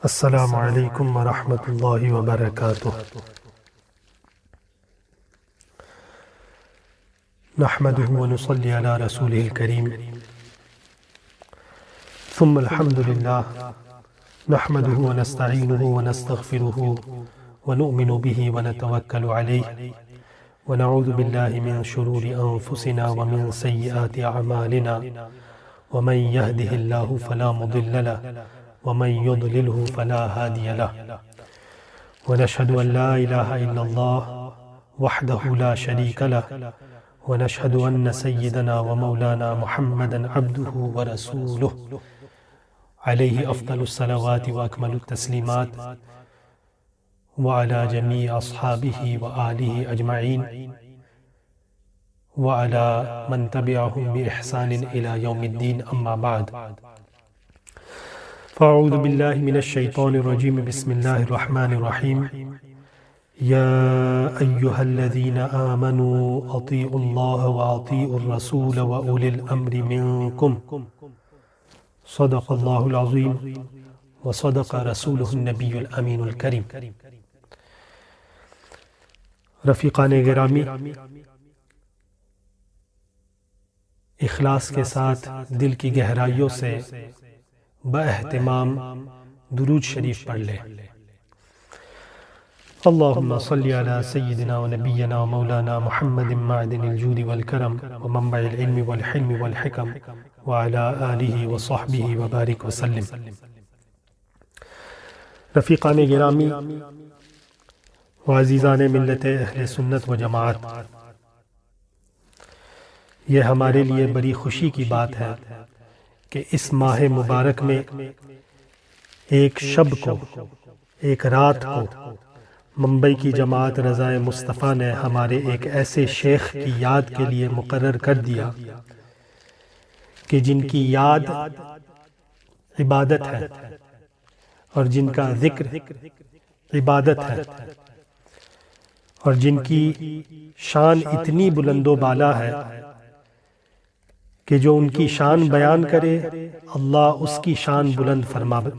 السلام علیکم ورحمۃ اللہ وبرکاتہ۔ نحمده ونصلي على رسوله الكريم ثم الحمد لله نحمده ونستعينه ونستغفره ونؤمن به ونتوكل عليه ونعوذ بالله من شرور أنفسنا ومن سيئات أعمالنا ومن يهده الله فلا مضل له ومن يضلله فلا هادي له ونشهد أن لا إله إلا الله وحده لا شريك له ونشهد أن سيدنا ومولانا محمدا عبده ورسوله عليه أفضل الصلوات وأكمل التسليمات وعلى جميع أصحابه وآله أجمعين وعلى من تبعهم بإحسان إلى يوم الدين، أما بعد فأعوذ بالله من الشيطان الرجيم، بسم الله الرحمن الرحيم. يا أيها الذين آمنوا أطيعوا الله وأطيعوا الرسول وأولي الأمر منكم، صدق الله العظيم وصدق رسوله النبي الأمين الكريم. رفیقان گرامی، اخلاص کے ساتھ دل کی گہرائیوں سے باہتمام درود شریف پڑھ لیں۔ اللہم صلی علی سیدنا و نبینا و مولانا محمد معدن الجود والکرم ومنبع العلم والحلم والحکم وعلی آلہ وصحبہ وبارک وسلم۔ رفیقان گرامی و عزیزان ملت اہل سنت و جماعت، یہ ہمارے لیے بڑی خوشی کی بات ہے کہ اس ماہ مبارک میں ایک شب کو، ایک رات کو ممبئی کی جماعت رضائے مصطفیٰ نے ہمارے ایک ایسے شیخ کی یاد کے لیے مقرر کر دیا کہ جن کی یاد عبادت ہے اور جن کا ذکر عبادت ہے اور جن کی شان اتنی بلند و بالا ہے کہ جو ان کی شان بیان کرے اللہ اس کی شان بلند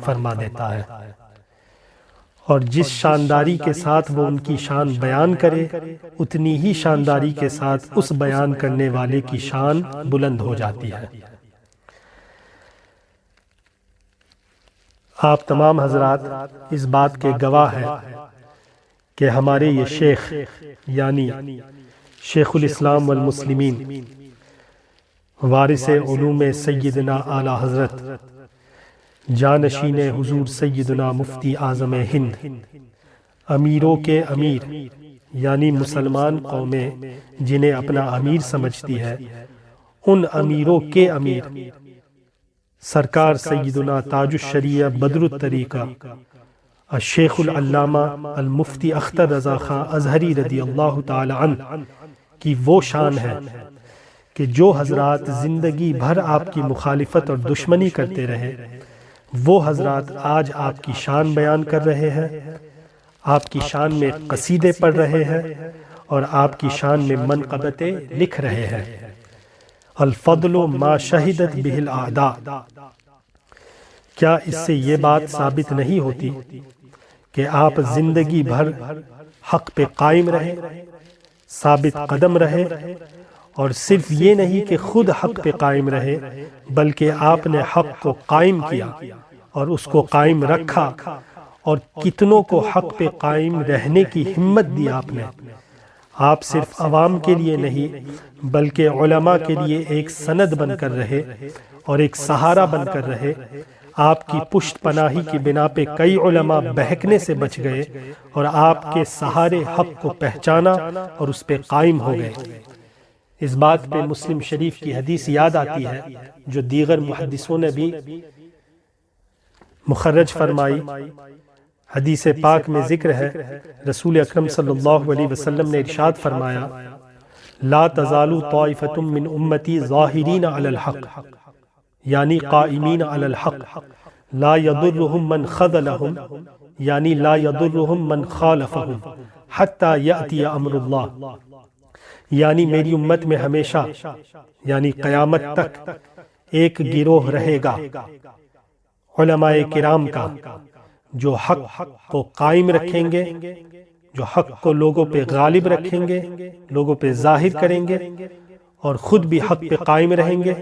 فرما دیتا ہے، اور جس شانداری کے ساتھ وہ ان کی شان بیان کرے اتنی ہی شانداری کے ساتھ اس بیان کرنے والے کی شان بلند ہو جاتی ہے۔ آپ تمام حضرات اس بات کے گواہ ہیں کہ ہمارے یہ شیخ یعنی شیخ الاسلام والمسلمین، وارث علوم سیدنا اعلی حضرت، جانشین حضور سیدنا مفتی اعظم ہند، امیروں کے امیر یعنی مسلمان قومیں جنہیں اپنا امیر سمجھتی ہے، ان امیروں کے امیر سرکار سیدنا تاج الشریعہ بدر الطریقہ الشیخ العلامہ المفتی اختر رضا خان ازہری رضی اللہ تعالی عنہ کی وہ شان ہے کہ جو حضرات زندگی بھر آپ کی مخالفت اور دشمنی کرتے رہے، وہ حضرات آج آپ کی شان بیان کر رہے ہیں، آپ کی شان میں قصیدے پڑھ رہے ہیں اور آپ کی شان میں منقبتیں لکھ رہے ہیں۔ الفضل ما شہدت بہ الاعداء، کیا اس سے یہ بات ثابت نہیں ہوتی کہ آپ زندگی بھر حق پہ قائم رہے، ثابت قدم رہے، اور صرف یہ نہیں کہ خود حق پہ قائم رہے بلکہ آپ نے حق کو قائم کیا اور اس کو قائم رکھا، اور کتنوں کو حق پہ قائم رہنے کی ہمت دی آپ نے۔ آپ صرف عوام کے لیے نہیں بلکہ علماء کے لیے ایک سند بن کر رہے اور ایک سہارا بن کر رہے۔ آپ کی پشت پناہی کی بنا پہ کئی علماء بہکنے سے بچ گئے اور آپ کے سہارے حق کو پہچانا اور اس پہ قائم ہو گئے۔ اس بات پہ مسلم شریف کی حدیث یاد آتی ہے جو دیگر محدثوں نے بھی مخرج فرمائی۔ حدیث پاک میں ذکر ہے، رسول اکرم صلی اللہ علیہ وسلم نے ارشاد فرمایا، لا تزال طائفۃ من امتی ظاہرین علی الحق، یعنی قائمین علی الحق، لا یضرهم من خذلهم، یعنی لا یضرهم من خالفهم، حتی یأتی امر اللہ، یعنی میری امت میں ہمیشہ یعنی قیامت تک ایک گروہ رہے گا علماء کرام کا جو حق کو قائم رکھیں گے، جو حق کو لوگوں پہ غالب رکھیں گے، لوگوں پہ ظاہر کریں گے اور خود بھی حق پہ قائم رہیں گے،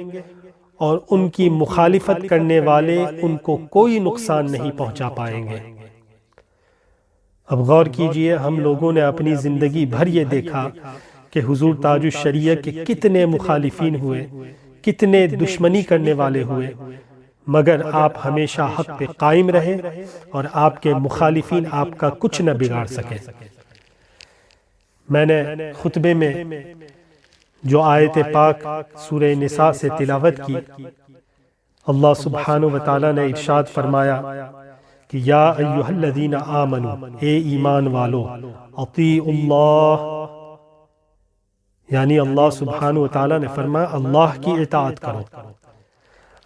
اور ان کی مخالفت کرنے والے ان کو کوئی نقصان نہیں پہنچا پائیں گے۔ اب غور کیجئے، ہم لوگوں نے اپنی زندگی بھر یہ دیکھا کہ حضور تاج الشریعہ کے کتنے مخالفین ہوئے، کتنے دشمنی کرنے والے ہوئے، مگر آپ ہمیشہ حق پہ قائم رہے اور آپ کے مخالفین آپ کا کچھ نہ بگاڑ سکے۔ میں نے خطبے میں جو آیت پاک سورہ نساء سے تلاوت کی، اللہ سبحانہ وتعالی نے ارشاد فرمایا کہ یا ایہا الذین آمنوا، اے ایمان والو، اطیعوا اللہ، یعنی اللہ سبحانہ وتعالی نے فرمایا اللہ کی اطاعت کرو۔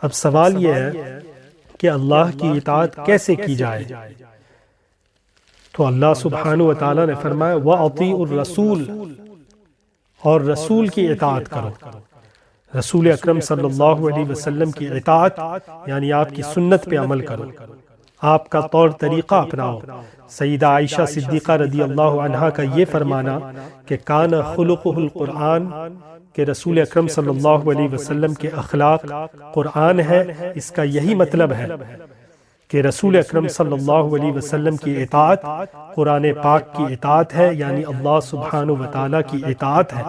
اب سوال یہ ہے کہ اللہ کی اطاعت کیسے کی جائے؟ تو اللہ سبحانہ وتعالی نے فرمایا وَأَطِيعُوا الرَّسُولَ، اور رسول کی اطاعت کرو۔ رسول اکرم صلی اللہ علیہ وسلم کی اطاعت یعنی آپ کی سنت پہ عمل کرو، آپ کا طور طریقہ اپناؤ۔ سیدہ عائشہ صدیقہ رضی اللہ عنہا کا یہ فرمانا کہ کان خلقہ القرآن، کہ رسول اکرم صلی اللہ علیہ وسلم کے اخلاق قرآن ہے، اس کا یہی مطلب ہے کہ رسول اکرم صلی اللہ علیہ وسلم کی اطاعت قرآن پاک کی اطاعت ہے، یعنی اللہ سبحانہ وتعالی کی اطاعت ہے۔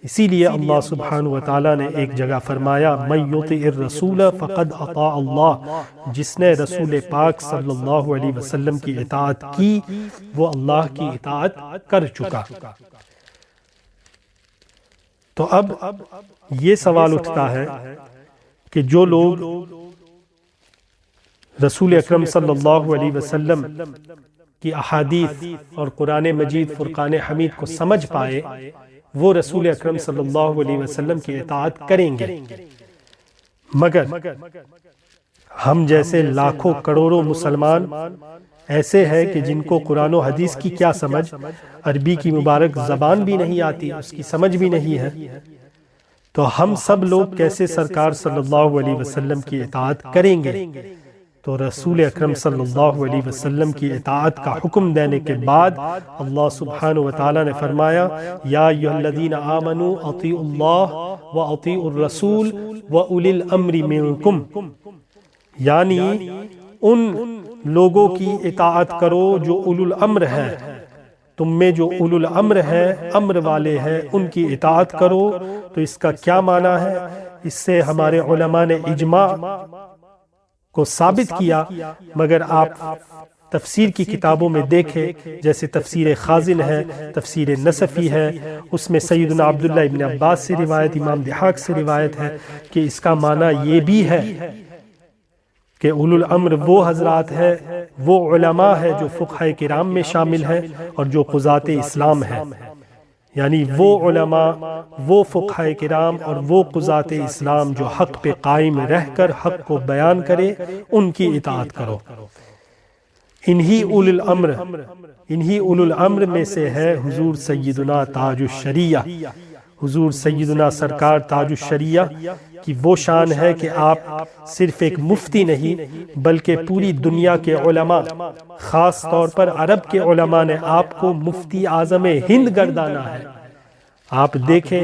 اسی لیے اللہ سبحانہ وتعالی نے ایک جگہ فرمایا من یطع الرسول فقد اطاع اللہ، جس نے رسول پاک صلی اللہ علیہ وسلم کی اطاعت کی وہ اللہ کی اطاعت کر چکا۔ تو اب یہ سوال اٹھتا ہے کہ جو لوگ رسول اکرم صلی اللہ علیہ وسلم کی احادیث اور قرآن مجید فرقان حمید کو سمجھ پائے، وہ رسول اکرم صلی اللہ علیہ وسلم کی اطاعت کریں گے، مگر ہم جیسے لاکھوں کروڑوں مسلمان ایسے ہیں کہ جن کو قرآن و حدیث کی کیا سمجھ، عربی کی مبارک زبان بھی نہیں آتی، اس کی سمجھ بھی نہیں ہے، تو ہم سب لوگ کیسے سرکار صلی اللہ علیہ وسلم کی اطاعت کریں گے؟ تو رسول اکرم صلی اللہ علیہ وسلم کی اطاعت کا حکم دینے کے بعد اللہ سبحانہ وتعالی نے فرمایا یا ایھا الذین آمنوا اطیعوا اللہ واطیعوا الرسول واولی الامر منکم، یعنی ان لوگوں کی اطاعت کرو جو اولو الامر ہے، تم میں جو اولو الامر ہے، امر والے ہیں، ان کی اطاعت کرو۔ تو اس کا کیا معنی ہے؟ اس سے ہمارے علماء نے اجماع کو ثابت کیا، مگر آپ تفسیر کی کتابوں میں دیکھیں، جیسے تفسیر خازن ہے، تفسیر نصفی ہے، اس میں سیدنا عبداللہ ابن عباس سے روایت، امام ضحاک سے روایت ہے کہ اس کا معنی یہ بھی ہے کہ اولو الامر وہ حضرات ہے، وہ علماء ہے جو فقہاء کرام میں شامل ہیں اور جو قضات اسلام ہے، یعنی وہ علماء، وہ فقہاء کرام اور وہ قضات اسلام جو حق پہ قائم رہ کر حق کو بیان کرے، ان کی اطاعت کرو۔ انہی اولو الامر میں سے ہے حضور سیدنا تاج الشریعہ۔ حضور سیدنا سرکار تاج الشریعہ کی وہ شان ہے کہ آپ صرف ایک مفتی نہیں بلکہ پوری دنیا کے علماء، خاص طور پر عرب کے علماء نے آپ کو مفتی اعظم ہند گردانا ہے۔ آپ دیکھیں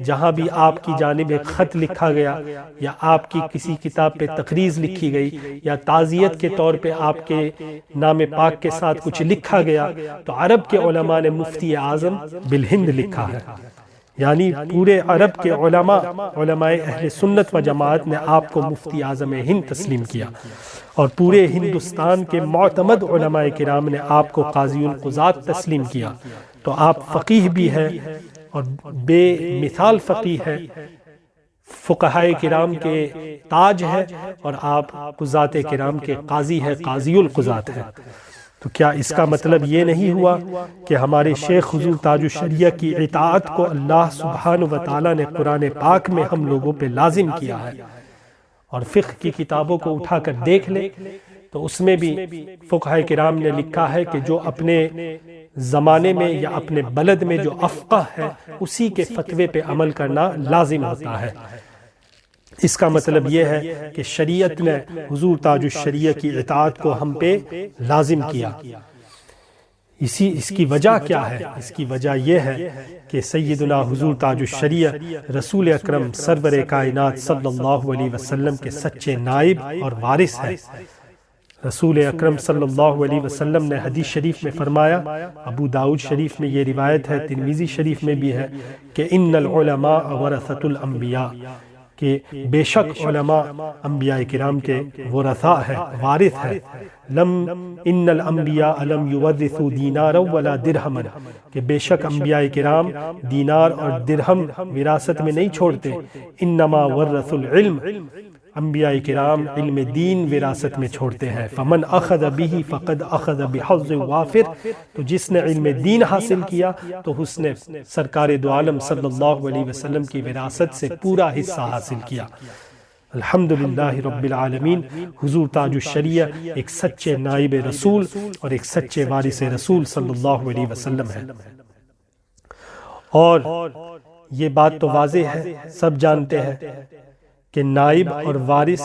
جہاں بھی آپ کی جانب ایک خط لکھا گیا یا آپ کی کسی کتاب پہ تقریض لکھی گئی یا تعزیت کے طور پہ آپ کے نام پاک کے ساتھ کچھ لکھا گیا تو عرب کے علماء نے مفتی اعظم بالہند لکھا ہے، یعنی پورے عرب کے علماء، علماء اہل سنت و جماعت نے آپ کو مفتی اعظم ہند تسلیم کیا، اور پورے ہندوستان کے معتمد علماء کرام نے آپ کو قاضی القضات تسلیم کیا۔ تو آپ فقیہ بھی ہیں اور بے مثال فقیہ ہے، فقہاء کرام کے تاج ہے، اور آپ قضات کرام کے قاضی ہے، قاضی القضات ہے۔ تو کیا اس کا مطلب یہ نہیں ہوا کہ ہمارے شیخ حضور تاج الشریعہ کی اطاعت کو اللہ سبحانہ وتعالی نے قرآن پاک میں ہم لوگوں پہ لازم کیا ہے؟ اور فقہ کی کتابوں کو اٹھا کر دیکھ لیں تو اس میں بھی فقہاء کرام نے لکھا ہے کہ جو اپنے زمانے میں یا اپنے بلد میں جو افقہ ہے اسی کے فتوے پہ عمل کرنا لازم ہوتا ہے۔ اس کا مطلب یہ ہے کہ شریعت نے حضور تاج الشریعہ کی اطاعت کو ہم پہ لازم کیا۔ اس کی وجہ کیا ہے؟ اس کی وجہ یہ ہے کہ سیدنا حضور تاج الشریعہ رسول اکرم سرور کائنات صلی اللہ علیہ وسلم کے سچے نائب اور وارث ہے۔ رسول اکرم صلی اللہ علیہ وسلم نے حدیث شریف میں فرمایا، ابو داؤد شریف میں یہ روایت ہے، ترمذی شریف میں بھی ہے، کہ ان العلماء ورثۃ الانبیاء، کہ بے شک علماء انبیاء کرام کے ورثاء ہے، وارث ہے۔ ان الانبیاء لم یورثوا دینارا ولا درہما، کہ بے شک انبیاء کرام دینار اور درہم وراثت میں نہیں چھوڑتے، انما ورثوا العلم، انبیاء کرام علم دین وراثت میں چھوڑتے ہیں۔ فمن اخذ به فقد اخذ بحظ وافر، تو جس نے علم دین حاصل کیا تو اس نے سرکار دو عالم صلی اللہ علیہ وسلم کی وراثت سے پورا حصہ حاصل کیا۔ الحمدللہ رب العالمین، حضور تاج الشریعہ ایک سچے نائب رسول اور ایک سچے وارث رسول صلی اللہ علیہ وسلم ہے۔ اور یہ بات تو واضح ہے، سب جانتے ہیں کہ نائب اور وارث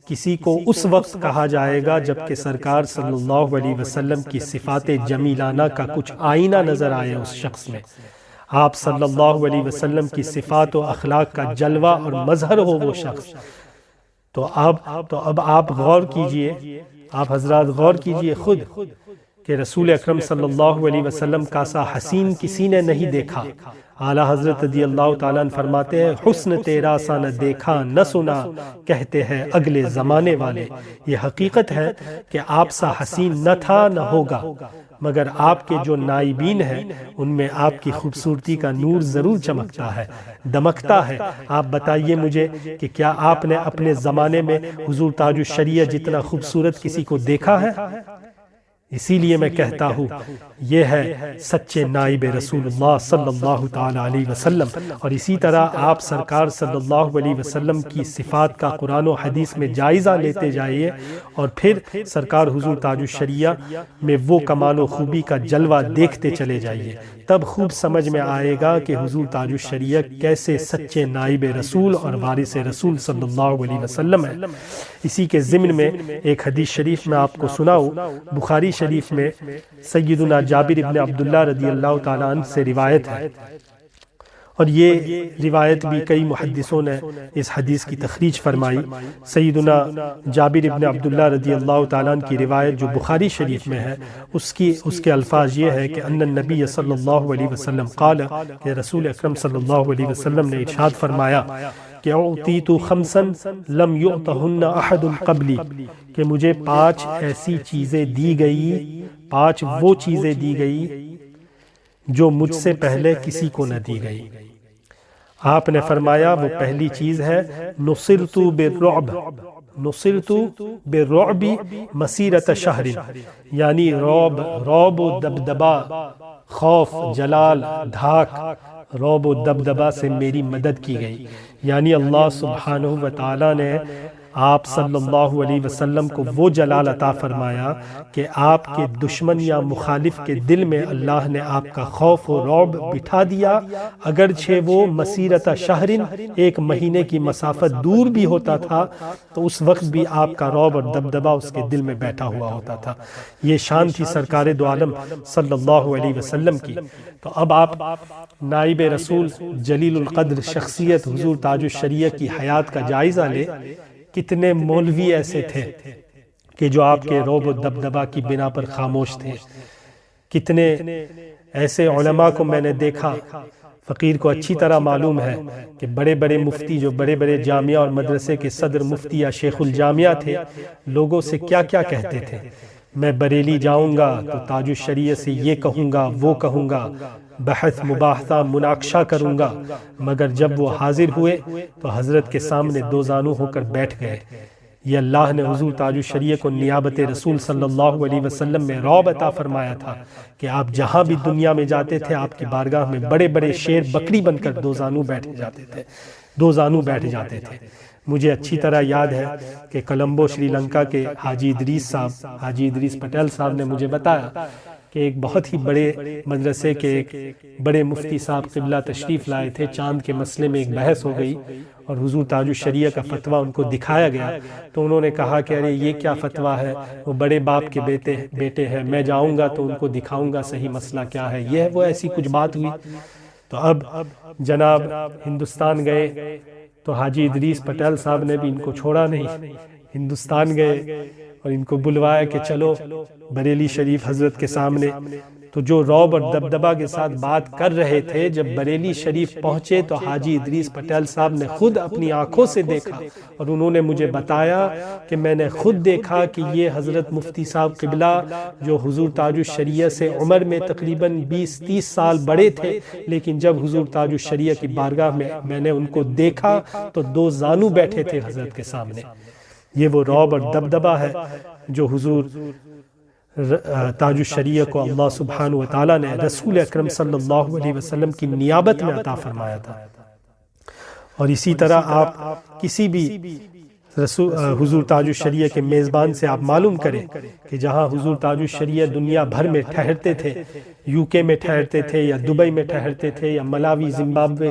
کسی کو اس وقت کہا جائے گا جبکہ سرکار صلی اللہ علیہ وسلم کی صفات جمیلانہ کا کچھ آئینہ نظر آئے اس شخص میں، آپ صلی اللہ علیہ وسلم کی صفات و اخلاق کا جلوہ اور مظہر ہو وہ شخص۔ تو اب آپ غور کیجئے، آپ حضرات غور کیجئے خود، کہ رسول اکرم صلی اللہ علیہ وسلم کا سا حسین کسی نے نہیں دیکھا۔ اعلیٰ حضرت رضی اللہ تعالیٰ عنہ فرماتے ہیں، حسن تیرا سا نہ دیکھا نہ سنا، کہتے ہیں اگلے زمانے والے۔ یہ حقیقت ہے کہ آپ سا حسین نہ تھا نہ ہوگا، مگر آپ کے جو نائبین ہیں ان میں آپ کی خوبصورتی کا نور ضرور چمکتا ہے، دمکتا ہے۔ آپ بتائیے مجھے کہ کیا آپ نے اپنے زمانے میں حضور تاج الشریعہ جتنا خوبصورت کسی کو دیکھا ہے؟ اسی لیے میں کہتا ہوں یہ ہے سچے نائب رسول اللہ صلی اللہ تعالی علیہ وسلم۔ اور اسی طرح آپ سرکار صلی اللہ علیہ وسلم کی صفات کا قرآن و حدیث میں جائزہ لیتے جائیے، اور پھر سرکار حضور تاج الشریعہ میں وہ کمال و خوبی کا جلوہ دیکھتے چلے جائیے، تب خوب سمجھ میں آئے گا کہ حضور تاج الشریعہ کیسے سچے نائب رسول اور وارث رسول صلی اللہ علیہ وسلم ہے۔ اسی کے ضمن میں ایک حدیث شریف میں آپ کو سناؤں، بخاری شریف میں سیدنا جابر ابن عبداللہ رضی اللہ تعالیٰ عنہ سے روایت ہے، اور یہ روایت بھی کئی محدثوں نے اس حدیث کی تخریج فرمائی۔ سیدنا جابر ابن عبداللہ رضی اللہ تعالیٰ عنہ کی روایت جو بخاری شریف میں ہے، اس کے الفاظ یہ ہے کہ ان النبی صلی اللہ علیہ وسلم قال، کہ رسول اکرم صلی اللہ علیہ وسلم نے ارشاد فرمایا کہ اعطیت خمسا لم یعطہن احد قبلی، کہ مجھے 5 ایسی چیزیں دی گئی، 5 وہ چیزیں دی گئی جو مجھ سے پہلے کسی کو نہ دی گئی۔ آپ نے فرمایا وہ پہلی چیز ہے نصرت بالرعب، نصرت بالرعب مسیرت شہر، یعنی رعب و دبدبا، خوف، جلال، دھاک، رعب و دبدبا سے میری مدد کی گئی۔ یعنی اللہ سبحانہ و تعالی نے آپ صلی اللہ علیہ وسلم کو وہ جلال عطا فرمایا کہ آپ کے دشمن یا مخالف کے دل میں اللہ نے آپ کا خوف و رعب بٹھا دیا، اگرچہ وہ مسیرت شہرن، 1 مہینے کی مسافت دور بھی ہوتا تھا، تو اس وقت بھی آپ کا رعب اور دبدبا اس کے دل میں بیٹھا ہوا ہوتا تھا۔ یہ شان تھی سرکار دو عالم صلی اللہ علیہ وسلم کی۔ تو اب آپ نائب رسول جلیل القدر شخصیت حضور تاج الشریعہ کی حیات کا جائزہ لے، کتنے مولوی ایسے تھے کہ جو آپ کے رعب و دبدبا کی بنا پر خاموش تھے، کتنے ایسے علماء کو میں نے دیکھا، فقیر کو اچھی طرح معلوم ہے کہ بڑے بڑے مفتی جو بڑے بڑے جامعہ اور مدرسے کے صدر مفتی یا شیخ الجامعہ تھے، لوگوں سے کیا کیا کہتے تھے، میں بریلی جاؤں گا تو تاج الشریعہ سے یہ کہوں گا وہ کہوں گا، بحث مباحثہ مناقشہ کروں گا، مگر جب وہ حاضر ہوئے تو حضرت کے سامنے 2 زانو ہو کر بیٹھ گئے۔ یہ اللہ نے حضور تاج الشریعہ کو نیابت رسول صلی اللہ علیہ وسلم میں رعب عطا فرمایا تھا کہ آپ جہاں بھی دنیا میں جاتے تھے آپ کی بارگاہ میں بڑے بڑے شیر بکری بن کر 2 زانو بیٹھ جاتے تھے، 2 زانو بیٹھ جاتے تھے۔ مجھے اچھی طرح یاد ہے کہ کولمبو سری لنکا کے حاجی ادریس پٹیل صاحب نے مجھے بتایا کہ ایک بہت ہی بڑے مدرسے کے ایک بڑے مفتی صاحب قبلہ تشریف لائے تھے، چاند کے مسئلے میں ایک بحث ہو گئی، اور حضور تاج الشریعہ کا فتویٰ ان کو دکھایا گیا تو انہوں نے کہا کہ ارے یہ کیا فتویٰ ہے، وہ بڑے باپ کے بیٹے ہیں، میں جاؤں گا تو ان کو دکھاؤں گا صحیح مسئلہ کیا ہے، یہ وہ ایسی کچھ بات ہوئی۔ تو اب جناب ہندوستان گئے تو حاجی ادریس پٹیل صاحب نے بھی ان کو چھوڑا نہیں، ہندوستان گئے اور ان کو بلوایا کہ چلو بریلی شریف حضرت کے سامنے۔ تو جو رعب اور دبدبا کے ساتھ بات کر رہے تھے، جب بریلی شریف پہنچے تو حاجی ادریس پٹیل صاحب نے خود اپنی آنکھوں سے دیکھا، اور انہوں نے مجھے بتایا کہ میں نے خود دیکھا کہ یہ حضرت مفتی صاحب قبلہ جو حضور تاج الشریعہ سے عمر میں تقریباً 20-30 سال بڑے تھے، لیکن جب حضور تاج الشریعہ کی بارگاہ میں نے ان کو دیکھا تو 2 زانو بیٹھے تھے حضرت کے سامنے۔ یہ وہ رعب اور دبدبا ہے جو حضور تاج الشریعہ کو اللہ سبحانہ وتعالیٰ نے رسول اکرم صلی اللہ علیہ وسلم کی نیابت میں عطا فرمایا تھا۔ اور اسی طرح آپ کسی بھی حضور تاج الشریعہ کے میزبان سے آپ معلوم کریں کہ جہاں حضور تاج الشریعہ دنیا بھر میں ٹھہرتے تھے، UK میں ٹھہرتے تھے یا دبئی میں ٹھہرتے تھے یا ملاوی، زمبابوے،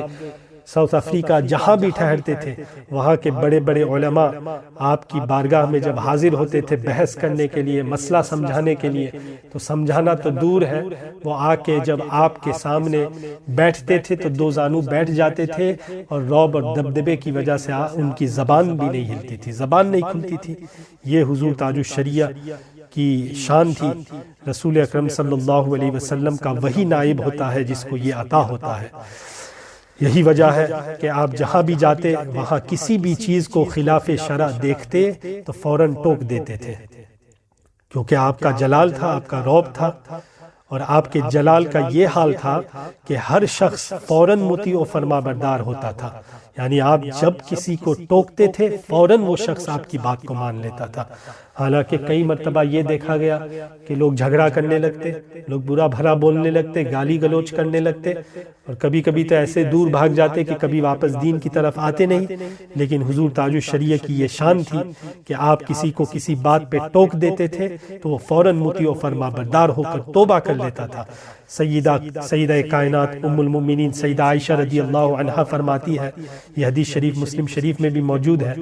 ساؤتھ افریقہ، جہاں بھی ٹھہرتے تھے، وہاں کے بڑے بڑے علماء آپ کی بارگاہ میں جب حاضر ہوتے تھے بحث کرنے کے لیے، مسئلہ سمجھانے کے لیے، تو سمجھانا تو دور ہے، وہ آ کے جب آپ کے سامنے بیٹھتے تھے تو 2 زانو بیٹھ جاتے تھے، اور رعب اور دبدبے کی وجہ سے ان کی زبان بھی نہیں ہلتی تھی، زبان نہیں کھلتی تھی۔ یہ حضور تاج الشریعہ کی شان تھی۔ رسول اکرم صلی اللہ علیہ وسلم کا وہی نائب ہوتا ہے جس کو یہ عطا ہوتا ہے۔ یہی وجہ ہے کہ آپ جہاں بھی جاتے وہاں کسی بھی چیز کو خلاف شرع دیکھتے تو فوراً ٹوک دیتے تھے، کیونکہ آپ کا جلال تھا، آپ کا رعب تھا، اور آپ کے جلال کا یہ حال تھا کہ ہر شخص فوراً مطیع و فرما بردار ہوتا تھا، یعنی آپ جب کسی کو ٹوکتے تھے فوراً وہ شخص آپ کی بات کو مان لیتا تھا۔ حالانکہ کئی مرتبہ یہ دیکھا گیا کہ لوگ جھگڑا کرنے لگتے، لوگ برا بھلا بولنے لگتے، گالی گلوچ کرنے لگتے، اور کبھی کبھی تو ایسے دور بھاگ جاتے کہ کبھی واپس دین کی طرف آتے نہیں۔ لیکن حضور تاج الشریعہ کی یہ شان تھی کہ آپ کسی کو کسی بات پہ ٹوک دیتے تھے تو وہ فوراً مطیع و فرما بردار ہو کر توبہ کر لیتا تھا۔ سیدہ کائنات ام المؤمنین سیدہ عائشہ رضی اللہ عنہا فرماتی ہے، یہ حدیث شریف مسلم شریف میں بھی موجود ہے،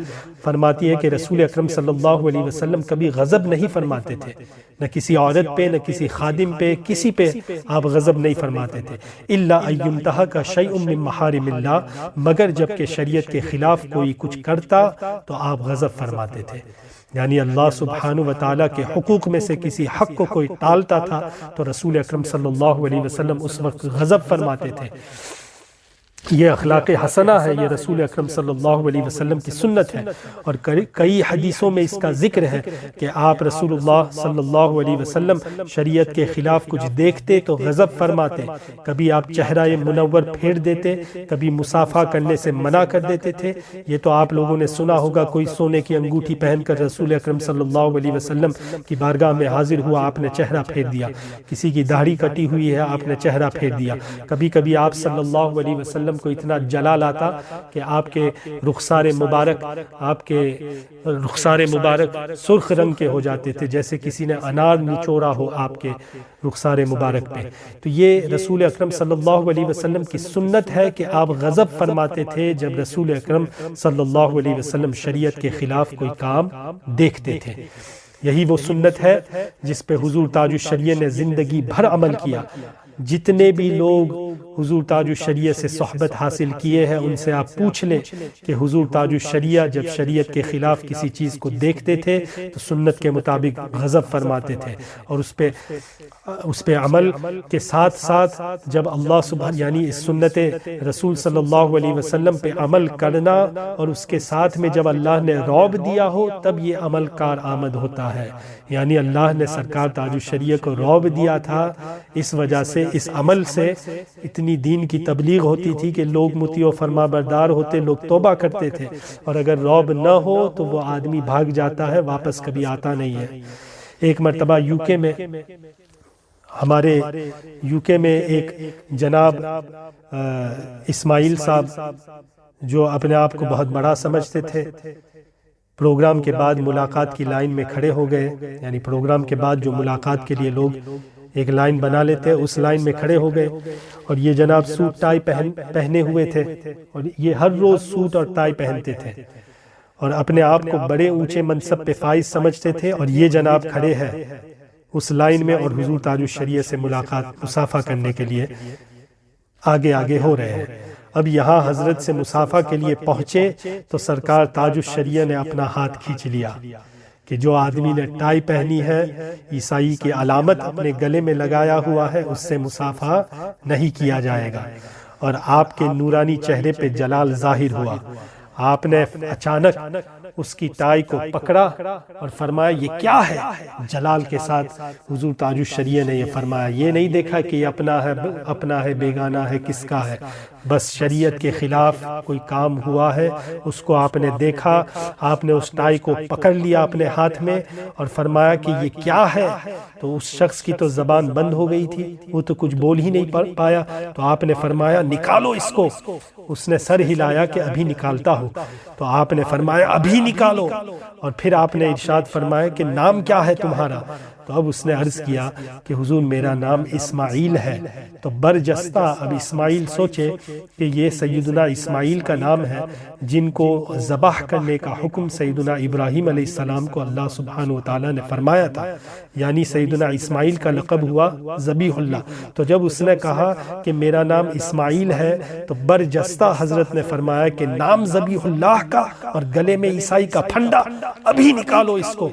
فرماتی ہے کہ رسول اکرم صلی اللہ علیہ وسلم کبھی غضب نہیں فرماتے تھے، نہ کسی عورت پہ، نہ کسی خادم پہ، کسی پہ آپ غضب نہیں فرماتے تھے، الا ان ينتهك شیء من محارم اللہ، مگر جب کہ شریعت کے خلاف کوئی کچھ کرتا تو آپ غضب فرماتے تھے۔ یعنی اللہ سبحانہ وتعالیٰ کے حقوق میں سے کسی حق کو کوئی ٹالتا تھا تو رسول اکرم صلی اللہ علیہ وسلم اس وقت غضب فرماتے تھے۔ یہ اخلاق حسنہ ہے، یہ رسول اکرم صلی اللہ علیہ وسلم کی سنت ہے، اور کئی حدیثوں میں اس کا ذکر ہے کہ آپ رسول اللہ صلی اللہ علیہ وسلم شریعت کے خلاف کچھ دیکھتے تو غضب فرماتے، کبھی آپ چہرہ منور پھیر دیتے، کبھی مصافحہ کرنے سے منع کر دیتے تھے۔ یہ تو آپ لوگوں نے سنا ہوگا، کوئی سونے کی انگوٹھی پہن کر رسول اکرم صلی اللہ علیہ وسلم کی بارگاہ میں حاضر ہوا، آپ نے چہرہ پھیر دیا، کسی کی داڑھی کٹی ہوئی ہے آپ نے چہرہ پھیر دیا، کبھی کبھی آپ صلی اللہ علیہ وسلم کو اتنا جلال آتا کہ آپ کے رخسار مبارک سرخ رنگ کے ہو جاتے تھے، جیسے کسی نے انار نچوڑا ہو آپ کے رخسار مبارک پہ۔ تو یہ رسول اکرم صلی اللہ علیہ وسلم کی سنت ہے کہ آپ غضب فرماتے تھے جب رسول اکرم صلی اللہ علیہ وسلم شریعت کے خلاف کوئی کام دیکھتے تھے۔ یہی وہ سنت ہے جس پہ حضور تاج الشریعہ نے زندگی بھر عمل کیا۔ جتنے بھی لوگ حضور تاج الشریعہ سے صحبت حاصل کیے ہیں ان سے آپ پوچھ لیں کہ حضور تاج الشریعہ جب شریعت کے خلاف کسی چیز کو دیکھتے تھے تو سنت کے مطابق غضب فرماتے تھے، اور اس پہ عمل کے ساتھ ساتھ جب اللہ سبحانہ یعنی اس سنت رسول صلی اللہ علیہ وسلم پہ عمل کرنا، اور اس کے ساتھ میں جب اللہ نے رعب دیا ہو تب یہ عمل کار آمد ہوتا ہے۔ یعنی اللہ نے سرکار تاج الشریعہ کو رعب دیا تھا، اس وجہ سے اس عمل سے اتنی دین کی تبلیغ ہوتی تھی کہ لوگ مطیع و فرما بردار ہوتے، لوگ توبہ کرتے تھے، اور اگر رعب نہ ہو تو وہ آدمی بھاگ جاتا ہے، واپس کبھی آتا نہیں ہے۔ ایک مرتبہ UK میں ہمارے UK میں ایک جناب اسماعیل صاحب جو اپنے آپ کو بہت بڑا سمجھتے تھے، پروگرام کے بعد ملاقات کی لائن میں کھڑے ہو گئے، یعنی پروگرام کے بعد جو ملاقات کے لیے لوگ ایک لائن بنا لیتے، اس لائن میں کھڑے ہو گئے، اور یہ جناب سوٹ ٹائی پہنے ہوئے تھے، اور یہ ہر روز سوٹ اور ٹائی پہنتے تھے اور اپنے آپ کو بڑے اونچے منصب پہ فائز سمجھتے تھے، اور یہ جناب کھڑے ہیں اس لائن میں اور حضور تاج الشریعہ سے ملاقات مصافحہ کرنے کے لیے آگے آگے ہو رہے ہیں۔ اب یہاں حضرت سے مصافحہ کے لیے پہنچے تو سرکار تاج الشریعہ نے اپنا ہاتھ کھینچ لیا کہ جو آدمی نے ٹائی پہنی ہے، عیسائی کی علامت اپنے گلے میں لگایا ہوا ہے، اس سے مصافحہ نہیں کیا جائے گا۔ اور آپ کے نورانی چہرے پہ جلال ظاہر ہوا، آپ نے اچانک اس کی ٹائی کو پکڑا اور فرمایا یہ کیا ہے؟ جلال کے ساتھ حضور تاج الشریعہ نے یہ فرمایا، یہ نہیں دیکھا کہ یہ اپنا ہے بیگانہ ہے، کس کا ہے، بس شریعت کے خلاف کوئی کام ہوا ہے، اس کو آپ نے دیکھا، آپ نے اس ٹائی کو پکڑ لیا اپنے ہاتھ میں اور فرمایا کہ یہ کیا ہے؟ تو اس شخص کی تو زبان بند ہو گئی تھی، وہ تو کچھ بول ہی نہیں پایا، تو آپ نے فرمایا نکالو اس کو۔ اس نے سر ہلایا کہ ابھی نکالتا ہوں، تو آپ نے فرمایا ابھی نکالو، اور پھر آپ نے ارشاد فرمایا کہ نام کیا ہے تمہارا؟ تو اب اس نے عرض کیا کہ حضور میرا نام اسماعیل ہے۔ تو برجستہ اب اسماعیل سوچے کہ یہ سیدنا اسماعیل کا نام ہے جن کو ذبح کرنے کا حکم سیدنا ابراہیم علیہ السلام کو اللہ سبحانہ وتعالی نے فرمایا تھا، یعنی سیدنا اسماعیل کا لقب ہوا ذبیح اللہ۔ تو جب اس نے کہا کہ میرا نام اسماعیل ہے تو برجستہ حضرت نے فرمایا کہ نام ذبیح اللہ کا اور گلے میں عیسائی کا پھنڈا، ابھی نکالو اس کو۔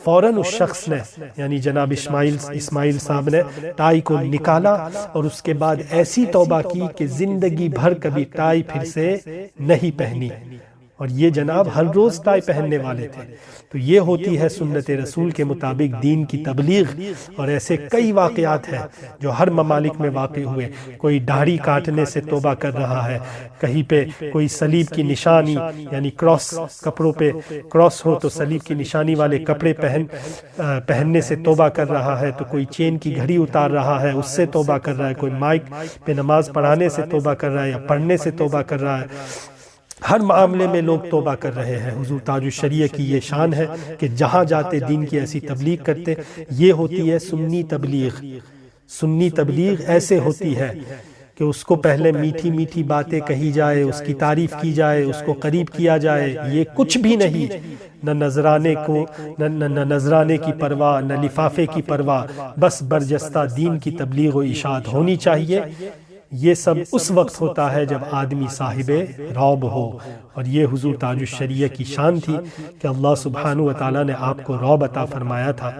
فوراً اس شخص نے یعنی جناب اسماعیل صاحب نے ٹائی کو نکالا اور اس کے بعد ایسی توبہ کی کہ زندگی بھر کبھی ٹائی پھر سے نہیں پہنی، اور یہ جناب ہر روز ٹائی پہننے والے تھے۔ تو یہ ہوتی ہے سنت رسول کے مطابق دین کی تبلیغ، اور ایسے کئی واقعات ہیں جو ہر ممالک میں واقع ہوئے۔ کوئی داڑھی کاٹنے سے توبہ کر رہا ہے، کہیں پہ کوئی صلیب کی نشانی یعنی کراس، کپڑوں پہ کراس ہو تو صلیب کی نشانی والے کپڑے پہننے سے توبہ کر رہا ہے، تو کوئی چین کی گھڑی اتار رہا ہے اس سے توبہ کر رہا ہے، کوئی مائک پہ نماز پڑھانے سے توبہ کر رہا ہے یا پڑھنے سے توبہ کر رہا ہے۔ ہر معاملے میں لوگ توبہ کر رہے ہیں۔ حضور تاج الشریعہ کی یہ شان ہے کہ جہاں جاتے دین کی ایسی تبلیغ کرتے۔ یہ ہوتی ہے سنی تبلیغ۔ سنی تبلیغ ایسے ہوتی ہے کہ اس کو پہلے میٹھی میٹھی باتیں کہی جائے، اس کی تعریف کی جائے، اس کو قریب کیا جائے، یہ کچھ بھی نہیں، نہ نذرانے کی پرواہ، نہ لفافے کی پرواہ، بس برجستہ دین کی تبلیغ و اشاعت ہونی چاہیے۔ یہ سب اس وقت ہوتا ہے جب آدمی صاحب رعب ہو، اور یہ حضور تاج الشریعہ کی شان تھی کہ اللہ سبحانہ وتعالی نے آپ کو رعب عطا فرمایا تھا۔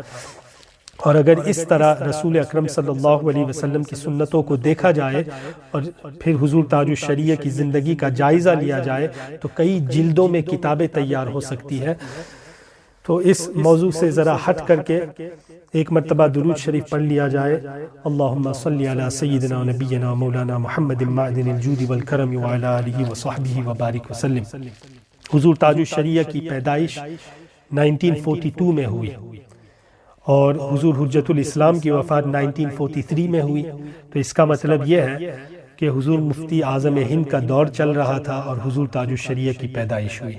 اور اگر اس طرح رسول اکرم صلی اللہ علیہ وسلم کی سنتوں کو دیکھا جائے اور پھر حضور تاج الشریعہ کی زندگی کا جائزہ لیا جائے تو کئی جلدوں میں کتابیں تیار ہو سکتی ہیں۔ تو اس موضوع سے ذرا ہٹ کر کے ایک مرتبہ درود شریف پڑھ لیا جائے۔ اللہم صلی علی سیدنا و نبینا مولانا محمد معدن الجود والکرم وعلی آلہ وصحبہ وبارک وسلم۔ حضور تاج الشریعہ کی پیدائش 1942 میں ہوئی اور حضور حجت الاسلام کی وفات 1943 میں ہوئی۔ تو اس کا مطلب یہ ہے کہ حضور مفتی اعظم ہند کا دور چل رہا تھا اور حضور تاج الشریعہ کی پیدائش ہوئی۔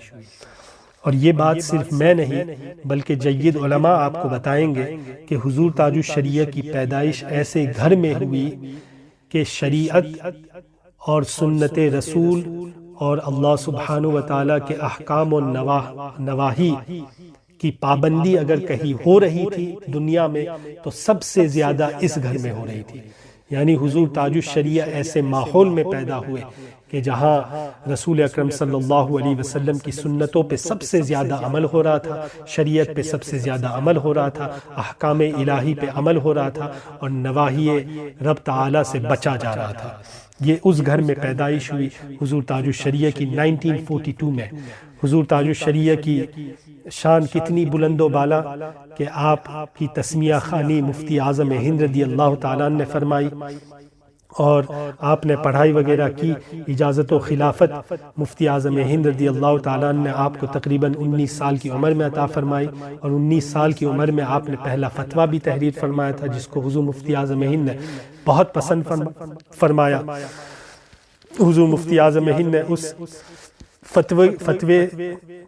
اور یہ بات صرف میں نہیں بلکہ جید علماء آپ کو بتائیں گے کہ حضور تاج الشریعہ کی پیدائش ایسے گھر میں ہوئی کہ شریعت اور سنت رسول اور اللہ سبحانہ وتعالی کے احکام و نواہی کی پابندی اگر کہیں ہو رہی تھی دنیا میں تو سب سے زیادہ اس گھر میں ہو رہی تھی۔ یعنی حضور تاج الشریعہ ایسے ماحول میں پیدا ہوئے کہ جہاں رسول اکرم صلی اللہ علیہ وسلم کی سنتوں پہ سب سے زیادہ عمل ہو رہا تھا، شریعت پہ سب سے زیادہ عمل ہو رہا تھا، احکام الہی پہ عمل ہو رہا تھا، اور نواہی رب تعالی سے بچا جا رہا تھا۔ یہ اس گھر میں پیدائش ہوئی حضور تاج الشریعہ کی 1942 میں۔ حضور تاج الشریعہ کی شان کتنی بلند و بالا کہ آپ کی تسمیہ خوانی مفتی اعظم ہند رضی اللہ تعالیٰ نے فرمائی، اور آپ نے پڑھائی وغیرہ کی۔ اجازت و خلافت مفتی اعظم ہند رضی اللہ تعالیٰ نے آپ کو تقریباً 19 سال کی عمر میں عطا فرمائی، اور 19 سال کی عمر میں آپ نے پہلا فتویٰ بھی تحریر فرمایا تھا جس کو حضور مفتی اعظم ہند نے بہت پسند فرمایا۔ حضور مفتی اعظم ہند نے اس فتوے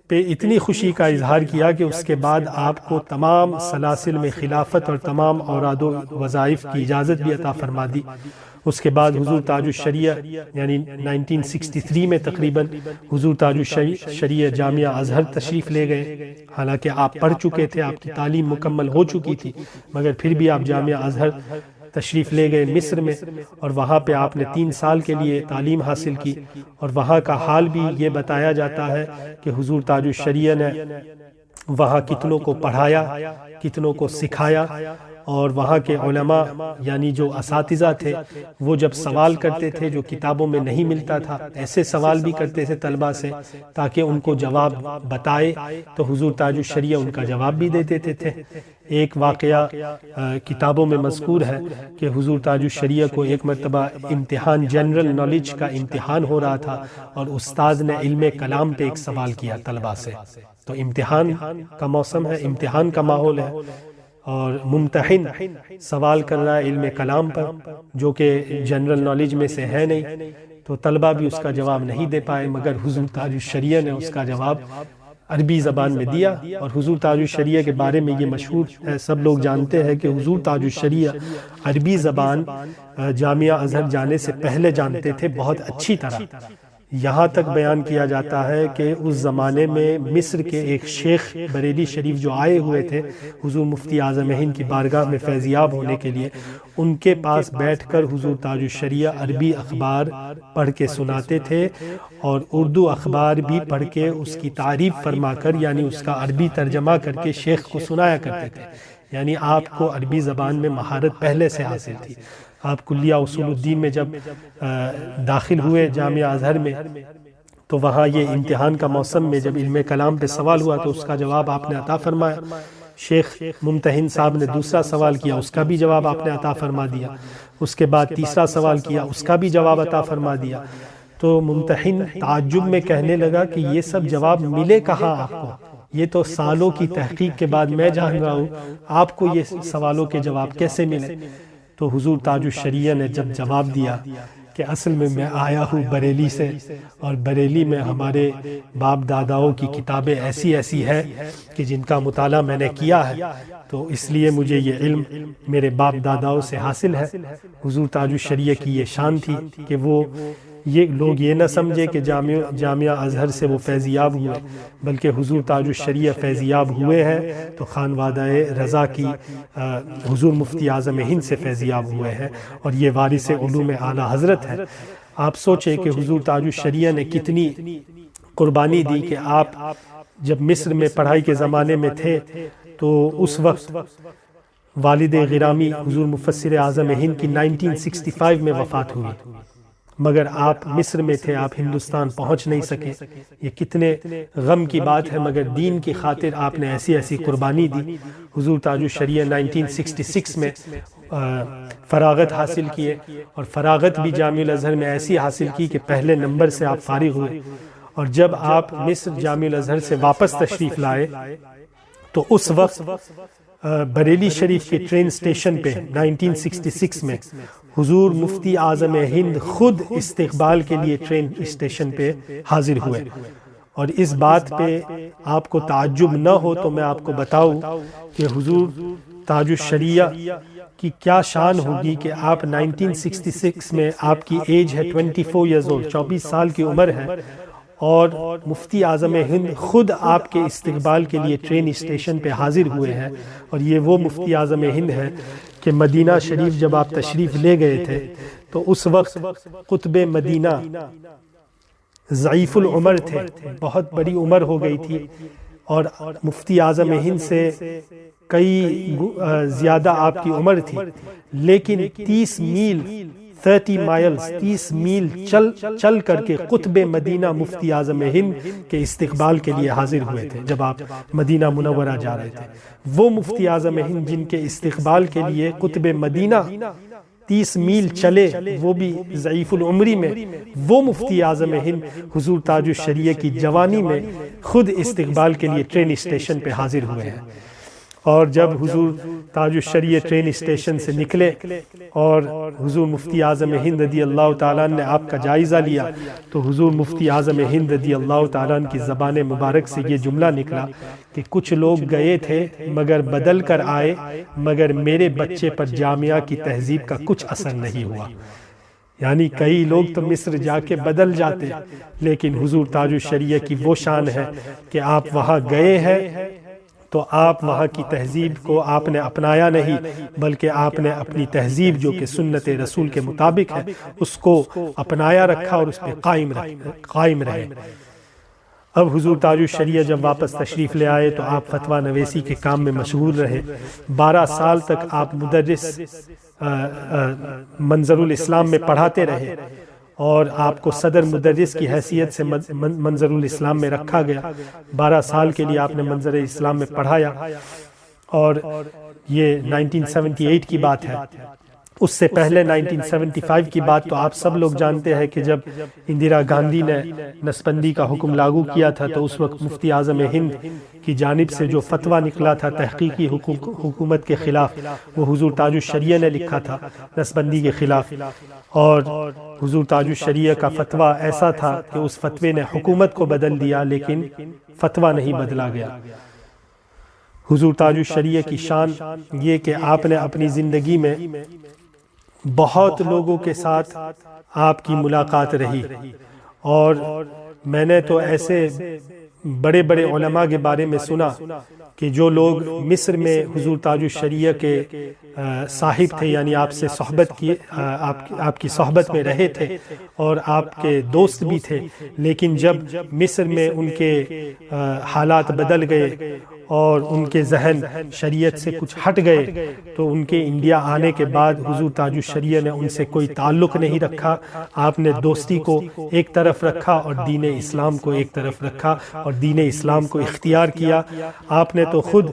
پہ اتنی خوشی کا اظہار کیا کہ اس کے بعد آپ کو تمام سلاسل میں خلافت اور تمام اوراد و وظائف کی اجازت بھی عطا فرما دی۔ اس کے بعد حضور تاج الشریعہ یعنی 1963 میں تقریباً حضور تاج الشریعہ جامعہ ازہر تشریف لے گئے۔ حالانکہ آپ پڑھ چکے تھے، آپ کی تعلیم مکمل ہو چکی تھی، مگر پھر بھی آپ جامعہ ازہر تشریف لے گئے مصر میں، اور وہاں پہ آپ نے 3 سال کے لیے تعلیم حاصل کی، اور وہاں کا حال بھی یہ بتایا جاتا ہے کہ حضور تاج الشریعہ نے وہاں کتنوں کو پڑھایا، کتنوں کو سکھایا، اور وہاں کے علماء یعنی جو اساتذہ تھے وہ جب سوال کرتے تھے جو کتابوں میں نہیں ملتا تھا، ایسے سوال بھی کرتے تھے طلبہ سے تاکہ ان کو جواب بتائے، تو حضور تاج الشریعہ ان کا جواب بھی دے دیتے تھے۔ ایک واقعہ کتابوں میں مذکور ہے کہ حضور تاج الشریعہ کو ایک مرتبہ امتحان جنرل نالج کا امتحان ہو رہا تھا، اور استاذ نے علم کلام پہ ایک سوال کیا طلبہ سے۔ تو امتحان کا موسم ہے، امتحان کا ماحول ہے، اور ممتحن سوال کر رہا ہے علم کلام پر جو کہ جنرل نالج میں سے ہے نہیں، تو طلبہ بھی اس کا جواب نہیں دے پائے، مگر حضور تاج الشریعہ نے اس کا جواب عربی زبان میں دیا۔ اور حضور تاج الشریعہ کے بارے میں یہ مشہور ہے، سب لوگ جانتے ہیں کہ حضور تاج الشریعہ عربی زبان جامعہ ازہر جانے سے پہلے جانتے تھے بہت اچھی طرح۔ یہاں تک بیان کیا جاتا ہے کہ اس زمانے میں مصر کے ایک شیخ بریلی شریف جو آئے ہوئے تھے حضور مفتی اعظم ہند کی بارگاہ میں فیضیاب ہونے کے لیے، ان کے پاس بیٹھ کر حضور تاج الشریعہ عربی اخبار پڑھ کے سناتے تھے، اور اردو اخبار بھی پڑھ کے اس کی تعریف فرما کر یعنی اس کا عربی ترجمہ کر کے شیخ کو سنایا کرتے تھے۔ یعنی آپ کو عربی زبان میں مہارت پہلے سے حاصل تھی۔ آپ کلیہ اصول الدین میں جب داخل ہوئے جامعہ ازہر میں، تو وہاں یہ امتحان کا موسم میں جب علم کلام پہ سوال ہوا تو اس کا جواب آپ نے عطا فرمایا۔ شیخ ممتحن صاحب نے دوسرا سوال کیا، اس کا بھی جواب آپ نے عطا فرما دیا۔ اس کے بعد تیسرا سوال کیا، اس کا بھی جواب عطا فرما دیا۔ تو ممتحن تعجب میں کہنے لگا کہ یہ سب جواب ملے کہاں آپ کو؟ یہ تو سالوں کی تحقیق کے بعد میں جان رہا ہوں، آپ کو یہ سوالوں کے جواب کیسے ملے؟ تو حضور تاج الشریعہ نے جب جواب دیا کہ اصل میں آیا ہوں بریلی سے، اور بریلی میں ہمارے باپ داداؤں کی کتابیں ایسی ایسی ہیں کہ جن کا مطالعہ میں نے کیا ہے، تو اس لیے مجھے یہ علم میرے باپ داداؤں سے حاصل ہے۔ حضور تاج الشریعہ کی یہ شان تھی کہ وہ یہ لوگ یہ نہ سمجھے کہ جامعہ ازہر سے وہ فیضیاب ہوئے، بلکہ حضور تاج الشریعہ فیضیاب ہوئے ہیں تو خانوادہ رضا کی حضور مفتی اعظم ہند سے فیضیاب ہوئے ہیں، اور یہ وارث علوم اعلیٰ حضرت ہے۔ آپ سوچیں کہ حضور تاج الشریعہ نے کتنی قربانی دی کہ آپ جب مصر میں پڑھائی کے زمانے میں تھے تو اس وقت والد گرامی حضور مفسر اعظم ہند کی 1965 میں وفات ہوئی، مگر آپ مصر میں تھے، آپ ہندوستان پہنچ نہیں سکے۔ یہ کتنے غم کی بات ہے، مگر دین کی خاطر آپ نے ایسی ایسی قربانی دی۔ حضور تاج الشریعہ 1966 میں فراغت حاصل کیے، اور فراغت بھی جامعہ الازہر میں ایسی حاصل کی کہ پہلے نمبر سے آپ فارغ ہوئے، اور جب آپ مصر جامعہ الازہر سے واپس تشریف لائے تو اس وقت بریلی شریف کے ٹرین سٹیشن پہ 1966 میں حضور مفتی اعظم ہند خود استقبال کے لیے ٹرین اسٹیشن پہ حاضر ہوئے۔ اور اس بات پہ آپ کو تعجب نہ ہو تو میں آپ کو بتاؤں کہ حضور تاج الشریعہ کی کیا شان ہوگی کہ آپ 1966 میں آپ کی ایج ہے 24 ایئرز اولڈ، 24 سال کی عمر ہے، اور مفتی اعظم ہند خود آپ کے استقبال کے لیے ٹرین اسٹیشن پہ حاضر ہوئے ہیں۔ اور یہ وہ مفتی اعظم ہند ہے کہ مدینہ شریف جب آپ تشریف لے گئے تھے تو اس وقت قطب مدینہ ضعیف العمر تھے، بہت بڑی عمر ہو گئی تھی، اور مفتی اعظم ہند سے کئی زیادہ آپ کی عمر تھی، لیکن 30 میل 30 میل چل کر کے قطب مدینہ مفتی اعظم ہند کے استقبال کے لیے حاضر ہوئے تھے جب آپ مدینہ منورہ جا رہے تھے۔ وہ مفتی اعظم ہند جن کے استقبال کے لیے قطب مدینہ 30 میل چلے، وہ بھی ضعیف العمری میں، وہ مفتی اعظم ہند حضور تاج الشریعہ کی جوانی میں خود استقبال کے لیے ٹرین اسٹیشن پہ حاضر ہوئے ہیں۔ اور جب حضور تاج الشریعہ ٹرین اسٹیشن سے نکلے اور حضور مفتی اعظم ہند رضی اللہ تعالیٰ نے آپ کا جائزہ لیا تو حضور مفتی اعظم ہند رضی اللہ تعالیٰ کی زبان مبارک سے یہ جملہ نکلا کہ کچھ لوگ گئے تھے مگر بدل کر آئے، مگر میرے بچے پر جامعہ کی تہذیب کا کچھ اثر نہیں ہوا۔ یعنی کئی لوگ تو مصر جا کے بدل جاتے، لیکن حضور تاج الشریعہ کی وہ شان ہے کہ آپ وہاں گئے ہیں تو آپ وہاں کی تہذیب کو آپ نے اپنایا نہیں، بلکہ آپ نے اپنی تہذیب جو کہ سنت رسول کے مطابق ہے اس کو اپنایا رکھا اور اس پہ قائم رہے۔ اب حضور تاج الشریعہ جب واپس تشریف لے آئے تو آپ فتویٰ نویسی کے کام میں مشغول رہے۔ 12 سال تک آپ مدرس منظر الاسلام میں پڑھاتے رہے، اور آپ کو صدر مدرس کی حیثیت سے منظر الاسلام میں رکھا گیا۔ 12 سال کے لیے آپ نے منظر اسلام میں پڑھایا، اور یہ 1978 کی بات ہے۔ اس سے پہلے 1975 کی بات تو آپ سب لوگ جانتے ہیں کہ جب اندرا گاندھی نے نسبندی کا حکم لاگو کیا تھا تو اس وقت مفتی اعظم ہند کی جانب سے جو فتویٰ نکلا تھا تحقیقی حکومت کے خلاف، وہ حضور تاج الشریعہ نے لکھا تھا نسبندی کے خلاف، اور حضور تاج الشریعہ کا فتویٰ ایسا تھا کہ اس فتوے نے حکومت کو بدل دیا لیکن فتویٰ نہیں بدلا گیا۔ حضور تاج الشریعہ کی شان یہ کہ آپ نے اپنی زندگی میں بہت لوگوں کے ساتھ آپ کی ملاقات رہی، اور میں نے تو ایسے بڑے بڑے علماء کے بارے میں سنا کہ جو لوگ مصر میں حضور تاج الشریعہ کے صاحب تھے، یعنی آپ سے صحبت کی، آپ کی صحبت میں رہے تھے اور آپ کے دوست بھی تھے، لیکن جب مصر میں ان کے حالات بدل گئے اور ان کے ذہن شریعت سے کچھ ہٹ گئے تو ان کے انڈیا آنے کے بعد حضور تاج الشریعہ نے ان سے کوئی تعلق نہیں رکھا۔ آپ نے دوستی کو ایک طرف رکھا اور دین اسلام کو ایک طرف رکھا اور دین اسلام کو اختیار کیا۔ آپ نے تو خود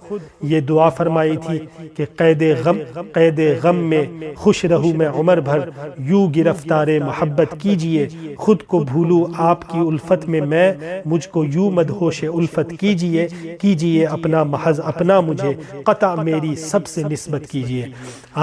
یہ دعا فرمائی تھی کہ قید غم میں خوش رہوں میں عمر بھر، یوں گرفتار محبت کیجئے خود کو بھولوں آپ کی الفت میں مجھ کو یوں مدہوش الفت کیجئے اپنا محض اپنا مجھے قطع میری سب سے نسبت کیجئے۔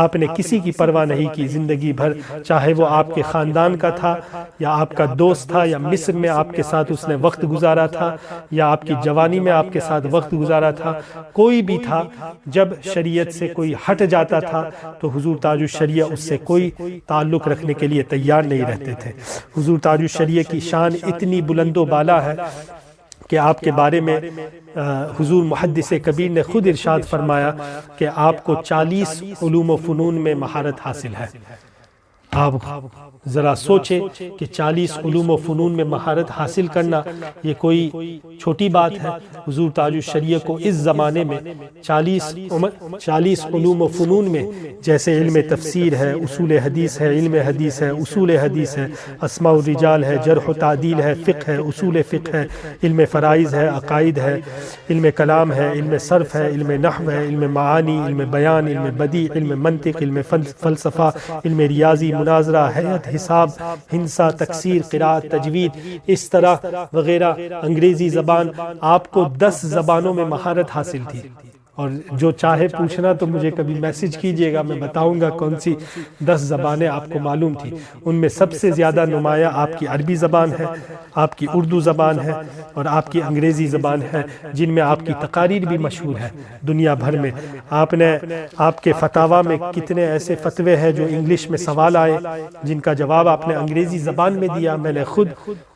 آپ نے کسی کی پرواہ نہیں کی زندگی بھر، چاہے وہ آپ کے خاندان کا تھا یا آپ کا دوست تھا یا مصر میں آپ کے ساتھ اس نے وقت گزارا تھا یا آپ کی جوانی میں آپ کے ساتھ وقت گزارا تھا، کوئی بھی تھا، جب شریعت سے کوئی ہٹ جاتا تھا تو حضور تاج الشریعہ اس سے کوئی تعلق رکھنے کے لیے تیار نہیں رہتے تھے۔ حضور تاج الشریعہ کی شان اتنی بلند و بالا ہے کہ آپ کے بارے میں حضور محدث کبیر نے خود ارشاد فرمایا کہ آپ کو 40 علوم و فنون میں مہارت حاصل ہے۔ آپ ذرا سوچیں کہ 40 علوم و فنون میں مہارت حاصل کرنا یہ کوئی چھوٹی بات ہے۔ حضور تاج الشریعہ کو اس زمانے میں 40 علوم و فنون میں، جیسے علم تفسیر ہے، اصول حدیث ہے، علم حدیث ہے، اصول حدیث ہے، اسماء الرجال ہے، جرح و تعدیل ہے، فقہ ہے، اصول فقہ ہے، علم فرائض ہے، عقائد ہے، علم کلام ہے، علم صرف ہے، علم نحو ہے، علم معانی، علم بیان، علم بدیع، علم منطق، علم فلسفہ، علم ریاضی، مناظرہ، حیات، حساب، ہندسہ، تکسیر، قراءت، تجوید، اس طرح وغیرہ۔ انگریزی زبان، آپ کو 10 زبانوں میں مہارت حاصل تھی، اور جو چاہے پوچھنا تو مجھے کبھی میسج کیجئے گا، میں بتاؤں گا کون سی 10 زبانیں آپ کو معلوم تھی۔ ان میں سب سے زیادہ نمایاں آپ کی عربی زبان ہے، آپ کی اردو زبان ہے اور آپ کی انگریزی زبان ہے، جن میں آپ کی تقاریر بھی مشہور ہے دنیا بھر میں۔ آپ کے فتاویٰ میں کتنے ایسے فتوے ہیں جو انگلش میں سوال آئے جن کا جواب آپ نے انگریزی زبان میں دیا۔ میں نے خود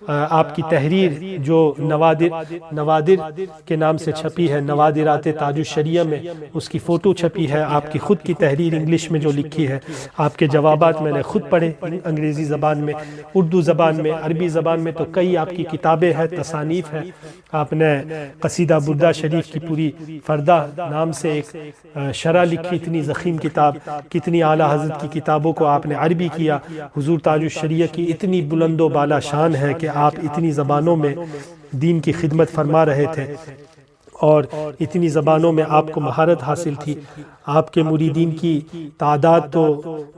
آپ کی تحریر جو نوادر کے نام سے چھپی ہے، نوادرات تاج الشریعہ میں، اس کی فوٹو چھپی ہے، آپ کی خود کی تحریر انگلش میں جو لکھی ہے، آپ کے جوابات میں نے خود پڑھے انگریزی زبان میں، اردو زبان میں، عربی زبان میں تو کئی آپ کی کتابیں ہیں، تصانیف ہیں۔ آپ نے قصیدہ بردہ شریف کی پوری فردہ نام سے ایک شرح لکھی، اتنی ضخیم کتاب، کتنی اعلیٰ حضرت کی کتابوں کو آپ نے عربی کیا۔ حضور تاج الشریعہ کی اتنی بلند و بالا شان ہے کہ آپ اتنی زبانوں میں دین کی خدمت فرما رہے تھے اور اتنی زبانوں میں آپ کو مہارت حاصل تھی۔ آپ کے مریدین کی تعداد تو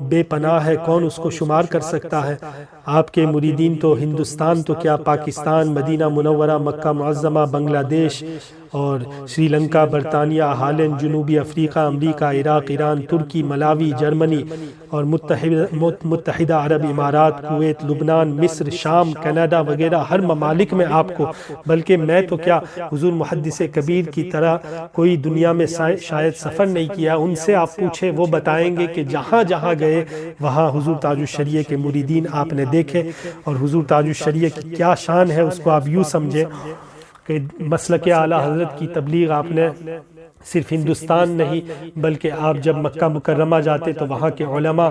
بے پناہ ہے، کون اس کو شمار کر سکتا ہے۔ آپ کے مریدین تو ہندوستان تو کیا، پاکستان، مدینہ منورہ، مکہ معظمہ، بنگلہ دیش اور سری لنکا، برطانیہ، ہالینڈ، جنوبی افریقہ، امریکہ، عراق، ایران، ترکی، ملاوی، جرمنی اور متحدہ عرب امارات، کویت، لبنان، مصر، شام، کینیڈا وغیرہ ہر ممالک میں آپ کو، بلکہ میں تو کیا حضور محدث کبیر کی طرح کوئی دنیا میں شاید سفر نہیں کیا، ان سے آپ پوچھیں وہ بتائیں گے کہ جہاں جہاں گئے وہاں حضور تاج الشریعہ کے مریدین آپ نے دیکھے، اور حضور تاج الشریعہ کی کیا شان ہے اس کو آپ یوں سمجھیں کہ مسلک اعلیٰ حضرت کی تبلیغ آپ نے صرف ہندوستان نہیں بلکہ آپ جب مکہ مکرمہ جاتے تو وہاں کے علماء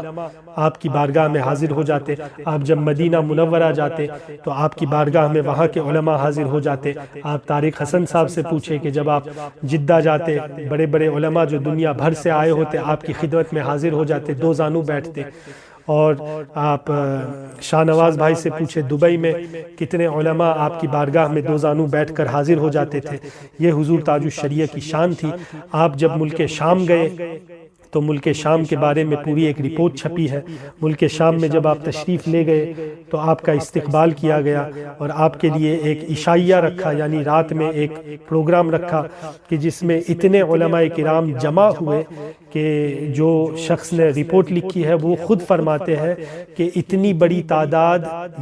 آپ کی بارگاہ میں حاضر ہو جاتے، آپ جب مدینہ منورہ جاتے تو آپ کی بارگاہ میں وہاں کے علماء حاضر ہو جاتے۔ آپ طارق حسن صاحب سے پوچھیں کہ جب آپ جدہ جاتے، بڑے بڑے علماء جو دنیا بھر سے آئے ہوتے آپ کی خدمت میں حاضر ہو جاتے، دو زانو بیٹھتے۔ اور آپ شاہ نواز بھائی سے پوچھے دبئی میں کتنے علماء آپ کی بارگاہ میں دو زانو بیٹھ کر حاضر ہو جاتے تھے۔ یہ حضور تاج الشریعہ کی شان تھی۔ آپ جب ملک شام گئے تو ملک شام کے بارے میں پوری ایک رپورٹ چھپی ہے۔ ملک شام میں جب آپ تشریف لے گئے تو آپ کا استقبال کیا گیا اور آپ کے لیے ایک عشائیہ رکھا، یعنی رات میں ایک پروگرام رکھا کہ جس میں اتنے علماء کرام جمع ہوئے کہ جو شخص نے رپورٹ لکھی ہے وہ خود فرماتے ہیں کہ اتنی بڑی تعداد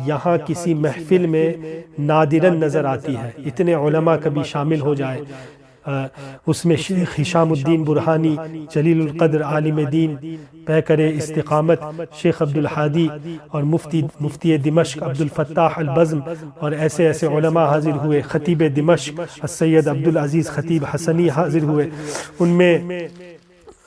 یہاں کسی محفل میں نادراً نظر آتی ہے، اتنے علماء کبھی شامل ہو جائے۔ اس میں شیخ ہشام الدین برہانی، جلیل القدر عالم دین، پیکر استقامت شیخ عبدالحادی اور مفتی دمشق عبدالفتاح البزم اور ایسے ایسے علماء حاضر ہوئے۔ خطیب دمشق السید عبدالعزیز خطیب حسنی حاضر ہوئے۔ ان میں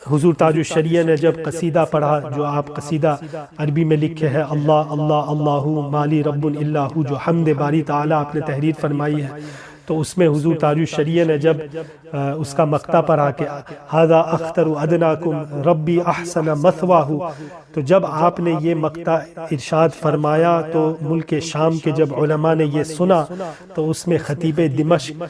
حضور تاج الشریعہ نے جب قصیدہ پڑھا جو آپ قصیدہ عربی میں لکھے ہے، اللہ اللہ اللہ مالی رب اللہ، جو حمد باری تعالیٰ آپ نے تحریر فرمائی ہے، تو اس میں حضور تاج الشریعہ نے جب اس کا مقطع پڑھا کہ ھذا اختر ادناکم ربی احسن مثواہ، تو جب آپ نے یہ مقطع ارشاد فرمایا تو ملک شام کے جب علماء نے یہ سنا تو اس میں خطیب دمشق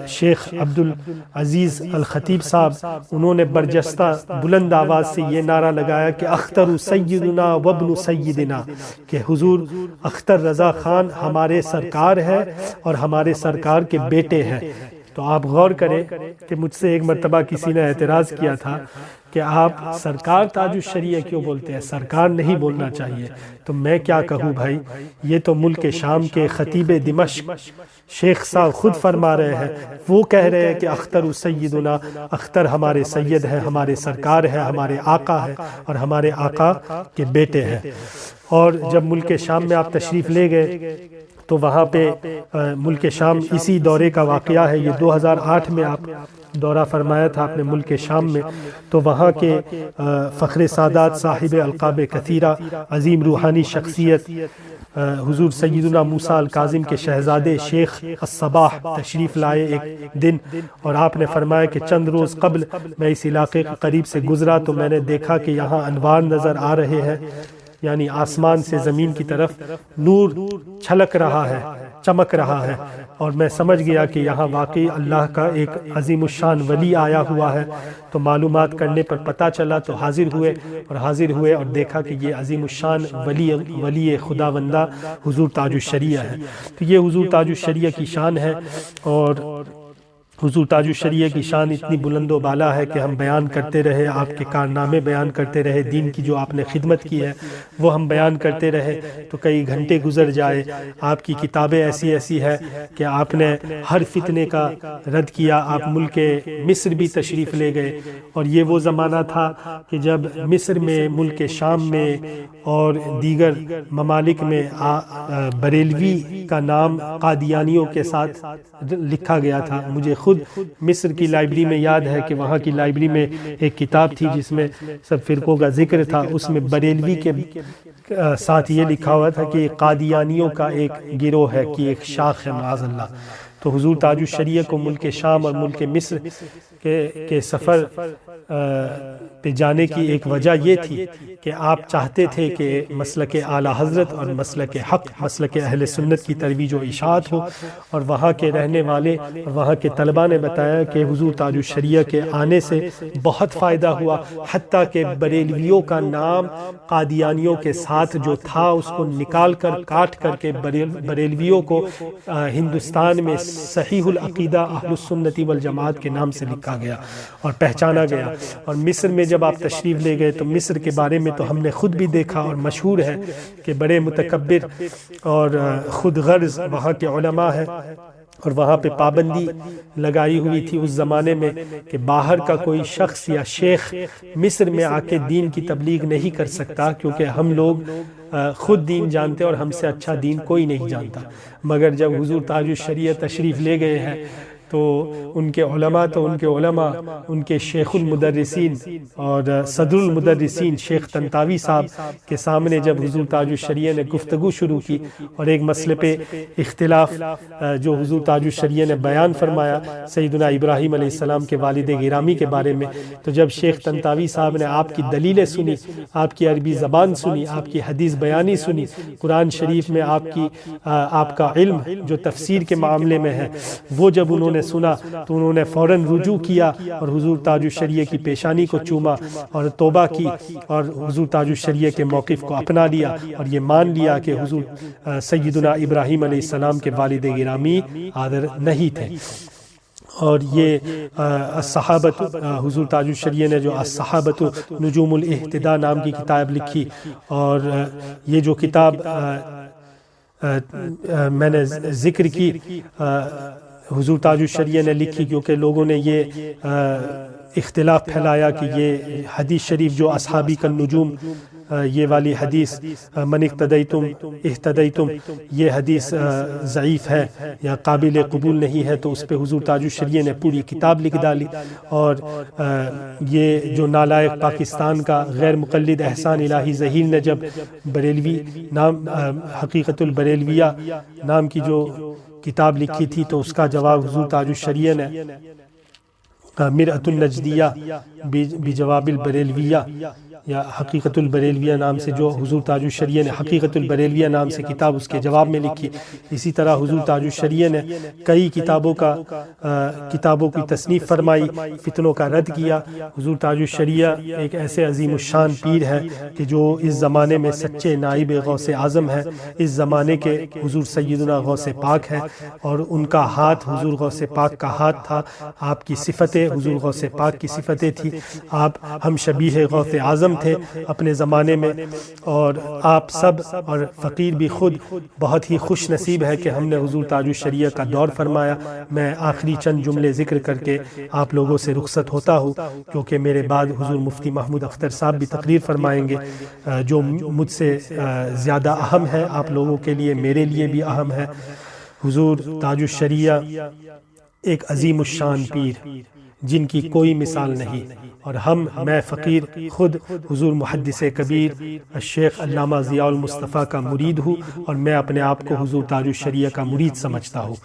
شیخ عبدالعزیز الخطیب صاحب انہوں نے برجستہ بلند آواز سے یہ نعرہ لگایا کہ اختر سیدنا وابن سیدنا، کہ حضور اختر رضا خان ہمارے سرکار ہے اور ہمارے سرکار کے بیٹے ہیں۔ تو آپ غور کریں کہ مجھ سے ایک مرتبہ کسی نے اعتراض کیا تھا کہ آپ سرکار تاج الشریعہ کیوں بولتے ہیں، سرکار نہیں بولنا چاہیے۔ تو میں کیا کہوں بھائی، یہ تو ملک شام کے خطیب دمشق شیخ صاحب خود فرما رہے ہیں، وہ کہہ رہے ہیں کہ اختر سیدنا، اختر ہمارے سید ہے، ہمارے سرکار ہے، ہمارے آقا ہے اور ہمارے آقا کے بیٹے ہیں۔ اور جب ملک شام میں آپ تشریف لے گئے تو وہاں پہ ملک شام اسی دورے کا واقعہ ہے، یہ 2008 میں آپ دورہ فرمایا تھا آپ نے ملک شام میں، تو وہاں کے فخر سادات صاحب القاب کثیرہ، عظیم روحانی شخصیت حضور سیدنا موسیٰ الکاظم کے شہزادے شیخ الصباح تشریف لائے ایک دن، اور آپ نے فرمایا کہ چند روز قبل میں اس علاقے کے قریب سے گزرا تو میں نے دیکھا کہ یہاں انوار نظر آ رہے ہیں، یعنی آسمان سے زمین کی طرف نور چھلک رہا ہے، چمک رہا ہے، اور میں سمجھ گیا کہ یہاں واقعی اللہ کا ایک عظیم الشان ولی آیا ہوا ہے۔ تو معلومات کرنے پر پتہ چلا تو حاضر ہوئے اور دیکھا کہ یہ عظیم الشان ولی خداوندہ حضور تاج الشریعہ ہے۔ تو یہ حضور تاج الشریعہ کی شان ہے، اور حضور تاج الشریعہ کی شان اتنی بلند و بالا ہے کہ ہم بیان کرتے رہے، آپ کے کارنامے بیان کرتے رہے، دین کی جو آپ نے خدمت کی ہے وہ ہم بیان کرتے رہے تو کئی گھنٹے گزر جائے۔ آپ کی کتابیں ایسی ہے کہ آپ نے ہر فتنے کا رد کیا۔ آپ ملک مصر بھی تشریف لے گئے، اور یہ وہ زمانہ تھا کہ جب مصر میں، ملک شام میں اور دیگر ممالک میں بریلوی کا نام قادیانیوں کے ساتھ لکھا گیا تھا۔ مجھے خود مصر کی لائبریری میں یاد ہے کہ وہاں کی لائبریری میں ایک کتاب تھی جس میں سب فرقوں کا ذکر تھا، اس میں بریلوی کے ساتھ یہ لکھا ہوا تھا کہ قادیانیوں کا ایک گروہ ہے، کہ ایک شاخ ہے معاذ اللہ۔ تو حضور تاج الشریعہ کو ملک شام اور ملک مصر کے سفر پہ جانے کی ایک وجہ یہ تھی کہ آپ چاہتے تھے کہ مسلک اعلیٰ حضرت اور مسلک حق، مسلک اہل سنت کی ترویج و اشاعت ہو، اور وہاں کے رہنے والے اور وہاں کے طلباء نے بتایا کہ حضور تاج الشریعہ کے آنے سے بہت فائدہ ہوا، حتیٰ کہ بریلویوں کا نام قادیانیوں کے ساتھ جو تھا اس کو نکال کر کاٹ کر کے بریلویوں کو ہندوستان میں صحیح العقیدہ اہل السنت والجماعت کے نام سے لکھا گیا اور پہچانا گیا۔ اور مصر میں جب آپ تشریف لے گئے تو مصر کے بارے میں تو ہم نے خود بھی دیکھا اور مشہور ہے کہ بڑے متکبر اور خود غرض وہاں کے علماء ہیں، اور وہاں پہ پابندی لگائی ہوئی تھی اس زمانے میں کہ باہر کا کوئی شخص یا شیخ مصر میں آ کے دین کی تبلیغ نہیں کر سکتا، کیونکہ ہم لوگ خود دین جانتے اور ہم سے اچھا دین کوئی نہیں جانتا۔ مگر جب حضور تاج الشریعہ تشریف لے گئے ہیں تو ان کے علماء ان کے شیخ المدرسین اور صدر المدرسین شیخ طنطاوی صاحب کے سامنے جب حضور تاج الشریعہ نے گفتگو شروع کی اور ایک مسئلے پہ اختلاف جو حضور تاج الشریعہ نے بیان فرمایا سیدنا ابراہیم علیہ السلام کے والد گرامی کے بارے میں، تو جب شیخ طنطاوی صاحب نے آپ کی دلیلیں سنی، آپ کی عربی زبان سنی، آپ کی حدیث بیانی سنی، قرآن شریف میں آپ کا علم جو تفسیر کے معاملے میں ہے، وہ جب انہوں نے سنا تو انہوں نے فوراً رجوع کیا اور حضور تاج الشریعہ کی پیشانی کو چوما اور توبہ کی اور حضور تاج الشریعہ کے موقف کو اپنا لیا اور یہ مان لیا کہ حضور سیدنا ابراہیم علیہ السلام کے والد گرامی حاضر نہیں تھے۔ اور یہ الصحابۃ، حضور تاج الشریعہ نے جو الصحابۃ نجوم الاہتداء نام کی کتاب لکھی، اور یہ جو کتاب میں نے ذکر کی حضور تاج الشریعہ نے لکھی، کیونکہ لوگوں نے یہ اختلاف پھیلایا کہ یہ حدیث شریف جو اصحابی کا نجوم، یہ والی حدیث من اقتدیتم اہتدیتم، یہ حدیث ضعیف ہے یا قابل قبول نہیں ہے، تو اس پہ حضور تاج الشریعہ نے پوری کتاب لکھ ڈالی۔ اور یہ جو نالائق پاکستان کا غیر مقلد احسان الہی ظہیر نے جب بریلوی نام حقیقت البریلویہ نام کی جو کتاب لکھی تھی، تو اس کا جواب حضور تاج الشریعہ نے مرأۃ النجدیہ بجواب البریلویہ یا حقیقت البریلویہ نام سے، جو حضور تاج الشریعہ نے حقیقت البریلویہ نام سے کتاب اس کے جواب میں لکھی۔ اسی طرح حضور تاج الشریعہ نے کئی کتابوں کی تصنیف فرمائی، فتنوں کا رد کیا۔ حضور تاج الشریعہ ایک ایسے عظیم الشان پیر ہے کہ جو اس زمانے میں سچے نائب غوث اعظم ہے، اس زمانے کے حضور سیدنا غوث پاک ہے، اور ان کا ہاتھ حضور غوث پاک کا ہاتھ تھا، آپ کی صفتیں حضور غوث پاک کی صفتیں تھیں، آپ ہم شبیہ غوث اعظم تھے اپنے زمانے میں، اور آپ سب اور فقیر بھی خود بہت ہی خوش نصیب ہے کہ ہم نے حضور تاج الشریعہ کا دور فرمایا۔ میں آخری چند جملے ذکر کر کے آپ لوگوں سے رخصت ہوتا ہوں، کیونکہ میرے بعد حضور مفتی محمود اختر صاحب بھی تقریر فرمائیں گے جو مجھ سے زیادہ اہم ہے، آپ لوگوں کے لیے، میرے لیے بھی اہم ہے۔ حضور تاج الشریعہ ایک عظیم الشان پیر جن کی کوئی مثال نہیں، اور میں فقیر خود حضور محدث کبیر الشیخ علامہ ضیاء المصطفیٰ کا مرید ہوں، اور میں اپنے آپ کو حضور تاج الشریعہ کا مرید سمجھتا ہوں۔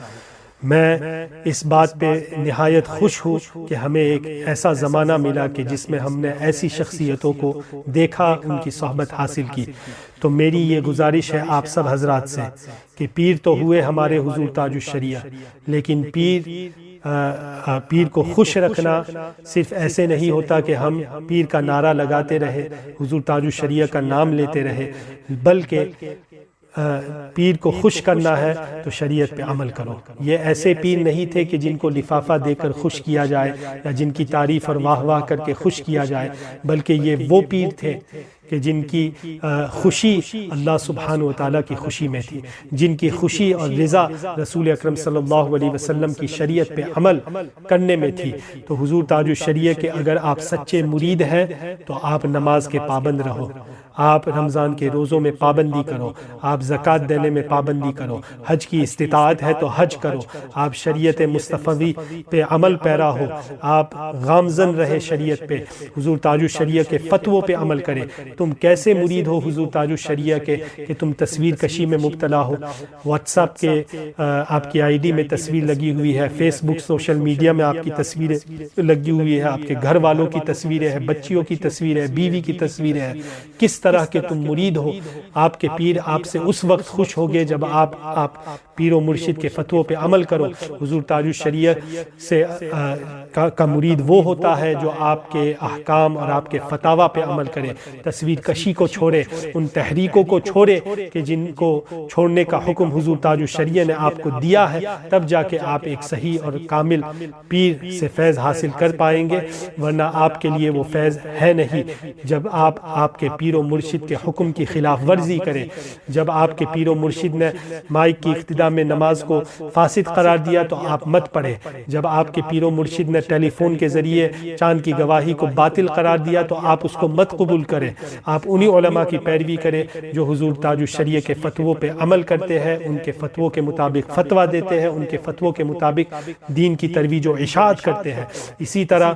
میں اس بات پہ نہایت خوش ہوں کہ ہمیں ایک ایسا زمانہ ملا کہ جس میں ہم نے ایسی شخصیتوں کو دیکھا، ان کی صحبت حاصل کی۔ تو میری یہ گزارش ہے آپ سب حضرات سے کہ پیر تو ہوئے ہمارے حضور تاج الشریعہ، لیکن پیر کو خوش رکھنا صرف ایسے نہیں ہوتا کہ ہم پیر کا نعرہ لگاتے رہے، حضور تاج الشریعہ کا نام لیتے رہے، بلکہ پیر کو خوش کرنا ہے تو شریعت پہ عمل کرو۔ یہ ایسے پیر نہیں تھے کہ جن کو لفافہ دے کر خوش کیا جائے یا جن کی تعریف اور واہ واہ کر کے خوش کیا جائے، بلکہ یہ وہ پیر تھے کہ جن کی خوشی اللہ سبحانہ و تعالیٰ کی خوشی میں تھی، جن کی خوشی اور رضا رسول اکرم صلی اللہ علیہ وسلم کی شریعت پہ عمل کرنے میں تھی۔ تو حضور تاج الشریعہ کے اگر آپ سچے مرید ہیں تو آپ نماز کے پابند رہو، آپ رمضان کے روزوں میں پابندی کرو، آپ زکوٰۃ دینے میں پابندی کرو، حج کی استطاعت ہے تو حج کرو، آپ شریعت مصطفی پہ عمل پیرا ہو، آپ گامزن رہے شریعت پہ، حضور تاج الشریعہ کے فتووں پہ عمل کرے۔ تم کیسے مرید ہو حضور تاج الشریعہ کے کہ تم تصویر کشی میں مبتلا ہو؟ واٹس ایپ کے آپ کی آئی ڈی میں تصویر لگی ہوئی ہے، فیس بک سوشل میڈیا میں آپ کی تصویریں لگی ہوئی ہے، آپ کے گھر والوں کی تصویریں ہیں، بچیوں کی تصویریں ہیں، بیوی کی تصویریں ہیں۔ کس طرح کے تم مرید ہو؟ آپ کے پیر آپ سے اس وقت خوش ہوگے جب آپ پیر و مرشد کے فتووں پہ عمل کرو۔ حضور تاج الشریعہ سے کا مرید وہ ہوتا ہے جو آپ کے احکام اور آپ کے فتاوی پہ عمل کرے۔ تصویر تصویر کشی کو چھوڑے، ان تحریکوں کو چھوڑے کہ جن کو چھوڑنے کا حکم حضور تاج الشریعہ نے آپ کو دیا ہے، تب جا کے آپ ایک صحیح اور کامل پیر سے فیض حاصل کر پائیں گے، ورنہ آپ کے لیے وہ فیض ہے نہیں۔ جب آپ کے پیر و مرشد کے حکم کی خلاف ورزی کریں، جب آپ کے پیر و مرشد نے مائک کی اقتدا میں نماز کو فاسد قرار دیا تو آپ مت پڑھیں، جب آپ کے پیر و مرشد نے ٹیلی فون کے ذریعے چاند کی گواہی کو باطل قرار دیا تو آپ اس کو مت قبول کریں۔ آپ انہی علماء کی پیروی کریں جو حضور تاج الشریعہ کے فتووں پہ عمل کرتے ہیں، ان کے فتووں کے مطابق فتویٰ دیتے ہیں، ان کے فتووں کے مطابق دین کی ترویج و اشاعت کرتے ہیں۔ اسی طرح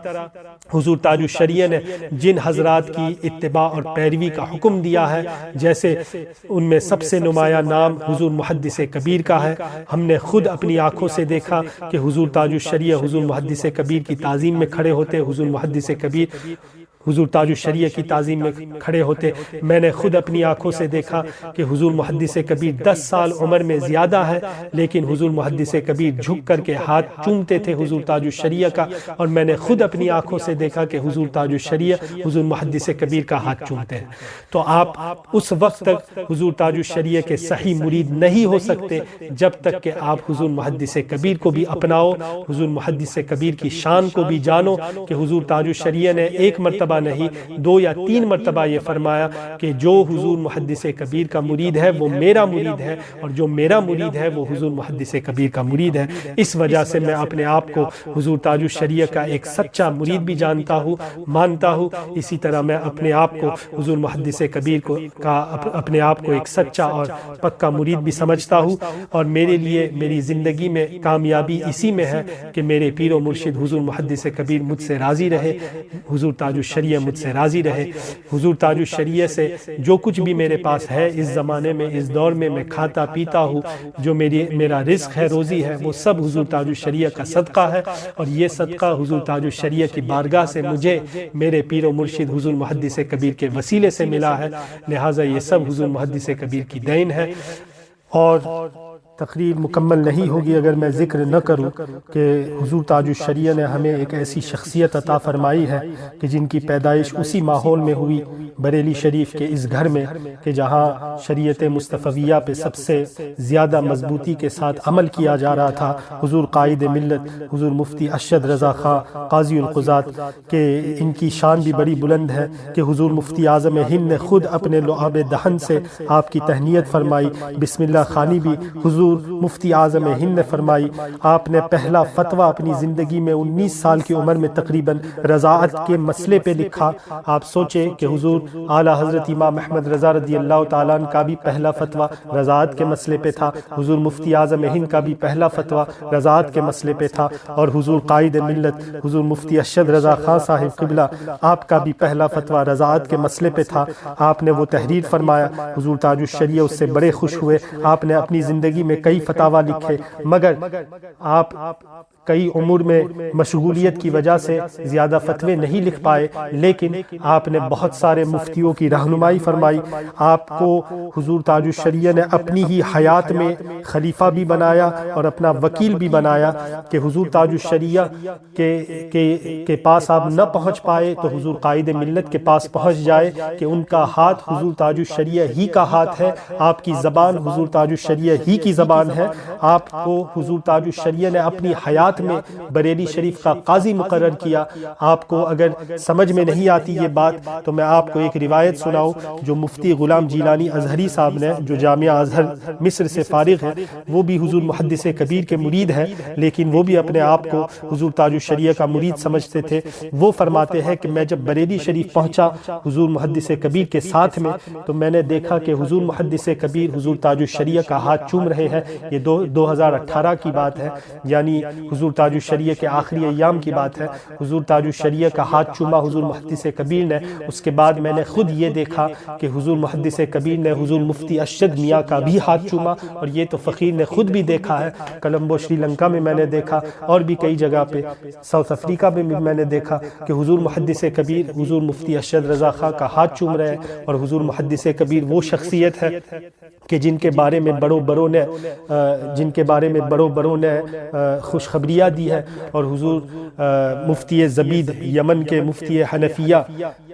حضور تاج الشریعہ نے جن حضرات کی اتباع اور پیروی کا حکم دیا ہے، جیسے ان میں سب سے نمایاں نام حضور محدث کبیر کا ہے۔ ہم نے خود اپنی آنکھوں سے دیکھا کہ حضور تاج الشریعہ حضور محدث کبیر کی تعظیم میں کھڑے ہوتے، حضور محدث کبیر حضور تاج الشریعہ کی تعظیم میں کھڑے ہوتے۔ میں نے خود اپنی آنکھوں سے دیکھا کہ حضور محدث کبیر 10 سال عمر میں زیادہ ہے، لیکن حضور محدث کبیر جھک کر کے ہاتھ چومتے تھے حضور تاج الشریعہ کا، اور میں نے خود اپنی آنکھوں سے دیکھا کہ حضور تاج الشریعہ حضور محدث کبیر کا ہاتھ چومتے ہیں۔ تو آپ اس وقت تک حضور تاج الشریعہ کے صحیح مرید نہیں ہو سکتے جب تک کہ آپ حضور محدث کبیر کو بھی اپناؤ، حضور محدث کبیر کی شان کو بھی جانو کہ حضور تاج الشریعہ نے ایک مرتبہ نہیں 2 یا 3 مرتبہ یہ فرمایا کہ جو حضور محدث کبیر کا مرید ہے وہ میرا مرید ہے، اور جو میرا مرید ہے وہ حضور محدث کبیر کا مرید ہے۔ اس وجہ سے میں اپنے آپ کو حضور تاج الشریعہ کا ایک سچا مرید بھی جانتا ہوں، مانتا ہوں۔ اسی طرح میں اپنے آپ کو حضور محدث کبیر کا اپنے آپ کو ایک سچا اور پکا مرید بھی سمجھتا ہوں، اور میرے لیے میری زندگی میں کامیابی اسی میں ہے کہ میرے پیر و مرشد حضور محدث کبیر مجھ سے راضی رہے، حضور تاج الشریعہ مجھ سے راضی رہے۔ حضور تاج الشریعہ سے جو کچھ بھی میرے پاس ہے اس زمانے میں، اس دور میں کھاتا پیتا ہوں، جو میرا رزق ہے، روزی ہے، وہ سب حضور تاج الشریعہ کا صدقہ ہے، اور یہ صدقہ حضور تاج الشریعہ کی بارگاہ سے مجھے میرے پیر و مرشد حضور محدث کبیر کے وسیلے سے ملا ہے، لہٰذا یہ سب حضور محدث کبیر کی دین ہے۔ اور تقریر مکمل نہیں ہوگی اگر میں ذکر نہ کروں کہ حضور تاج الشریعہ نے ہمیں ایک ایسی شخصیت عطا فرمائی ہے کہ جن کی پیدائش اسی ماحول میں ہوئی، بریلی شریف کے اس گھر میں، کہ جہاں شریعت مصطفیہ پہ سب سے زیادہ مضبوطی کے ساتھ عمل کیا جا رہا تھا۔ حضور قائد ملت حضور مفتی ارشد رضا خان قاضی القضات کہ ان کی شان بھی بڑی بلند ہے کہ حضور مفتی اعظم ہند نے خود اپنے لعاب دہن سے آپ کی تہنیت فرمائی۔ بسم اللہ خوانی بھی حضور مفتی اعظم ہند نے فرمائی۔ آپ نے پہلا فتویٰ اپنی زندگی میں 19 سال کی عمر میں تقریباً رضاعت کے مسئلے پہ لکھا۔ آپ سوچیں کہ حضور اعلیٰ حضرت امام احمد رضا رضی اللہ تعالیٰ عنہ کا بھی پہلا فتویٰ رضاعت کے مسئلے پہ تھا، حضور مفتی اعظم ہند کا بھی پہلا فتویٰ رضاعت کے مسئلے پہ تھا، اور حضور قائد ملت حضور مفتی ارشد رضا خان صاحب قبلہ آپ کا بھی پہلا فتویٰ رضاعت کے مسئلے پہ تھا۔ آپ نے وہ تحریر فرمایا، حضور تاج الشریعہ اس سے بڑے خوش ہوئے۔ آپ نے اپنی زندگی میں کئی فتاویٰ لکھے، مگر آپ کئی امور میں مشغولیت کی وجہ سے زیادہ فتوے نہیں لکھ پائے، لیکن آپ نے بہت سارے مفتیوں کی رہنمائی فرمائی۔ آپ کو حضور تاج الشریعہ نے اپنی ہی حیات میں خلیفہ بھی بنایا اور اپنا وکیل بھی بنایا کہ حضور تاج الشریعہ کے پاس آپ نہ پہنچ پائے تو حضور قائد ملت کے پاس پہنچ جائے، کہ ان کا ہاتھ حضور تاج الشریعہ ہی کا ہاتھ ہے، آپ کی زبان حضور تاج الشریعہ ہی کی زبان ہے۔ آپ کو حضور تاج الشریعہ نے اپنی حیات میں بریلی شریف کا قاضی مقرر کیا۔ آپ کو اگر سمجھ میں نہیں آتی یہ بات تو میں آپ کو ایک روایت سناؤں جو مفتی غلام جیلانی ازہری صاحب نے، جو جامعہ ازہر مصر سے فارغ ہے، وہ بھی حضور محدث کبیر کے مرید ہیں، لیکن وہ بھی اپنے آپ کو حضور تاج الشریعہ کا مرید سمجھتے تھے۔ وہ فرماتے ہیں کہ میں جب بریلی شریف پہنچا حضور محدث کبیر کے ساتھ میں، تو میں نے دیکھا کہ حضور محدث کبیر حضور تاج الشریعہ کا ہاتھ چوم رہے ہیں۔ یہ 2018 کی بات ہے، یعنی حضور تاج الشریعہ کے آخری ایام کی بات ہے۔ حضور تاج الشریعہ کا ہاتھ چوما حضور محدث کبیر نے۔ اس کے بعد میں نے خود یہ دیکھا کہ حضور محدث کبیر نے حضور مفتی ارشد میاں کا بھی ہاتھ چوما، اور یہ تو فقیر نے خود بھی دیکھا ہے۔ کولمبو سری لنکا میں میں نے دیکھا، اور بھی کئی جگہ پہ، ساؤتھ افریقہ میں بھی میں نے دیکھا کہ حضور محدث کبیر حضور مفتی ارشد رضا خان کا ہاتھ چوم رہے ہیں۔ اور حضور محدث کبیر وہ شخصیت ہے کہ جن کے بارے میں بڑوں بڑوں نے خوشخبری خبریہ دی ہے، اور حضور مفتی زبید یمن کے مفتی حنفیہ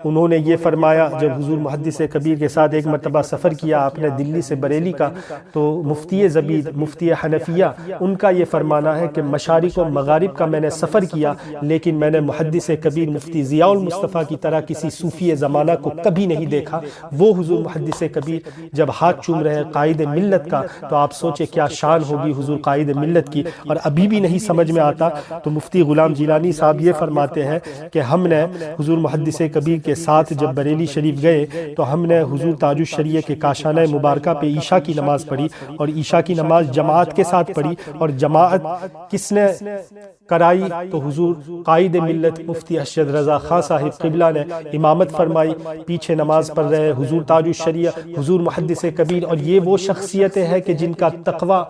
انہوں نے یہ فرمایا، جب حضور محدث کبیر کے ساتھ ایک مرتبہ سفر کیا آپ نے دلی سے بریلی کا، تو مفتی زبید مفتی حنفیہ ان کا یہ فرمانا ہے کہ مشارق و مغارب کا میں نے سفر کیا، لیکن میں نے محدث کبیر مفتی ضیاء المصطفیٰ کی طرح کسی صوفی زمانہ کو کبھی نہیں دیکھا۔ وہ حضور محدث کبیر جب ہاتھ چوم رہے قائد ملت کا، تو آپ سوچے کیا شان ہوگی حضور قائد ملت کی، اور ابھی بھی نہیں سمجھ میں آتا۔ تو مفتی غلام جیلانی صاحب یہ فرماتے ہیں کہ ہم نے حضور محدث کبیر کے ساتھ جب بریلی شریف گئے تو ہم نے حضور تاج الشریعہ کے کاشانہ مبارکہ پہ عشاء کی نماز پڑھی، اور عشاء کی نماز جماعت کے ساتھ پڑھی، اور جماعت کس نے کرائی؟ تو حضور قائد ملت مفتی ارشد رضا خان صاحب قبلہ نے امامت فرمائی، پیچھے نماز پڑھ رہے حضور تاج الشریعہ حضور محدث کبیر۔ اور یہ وہ شخصیتیں ہیں کہ جن کا تقوی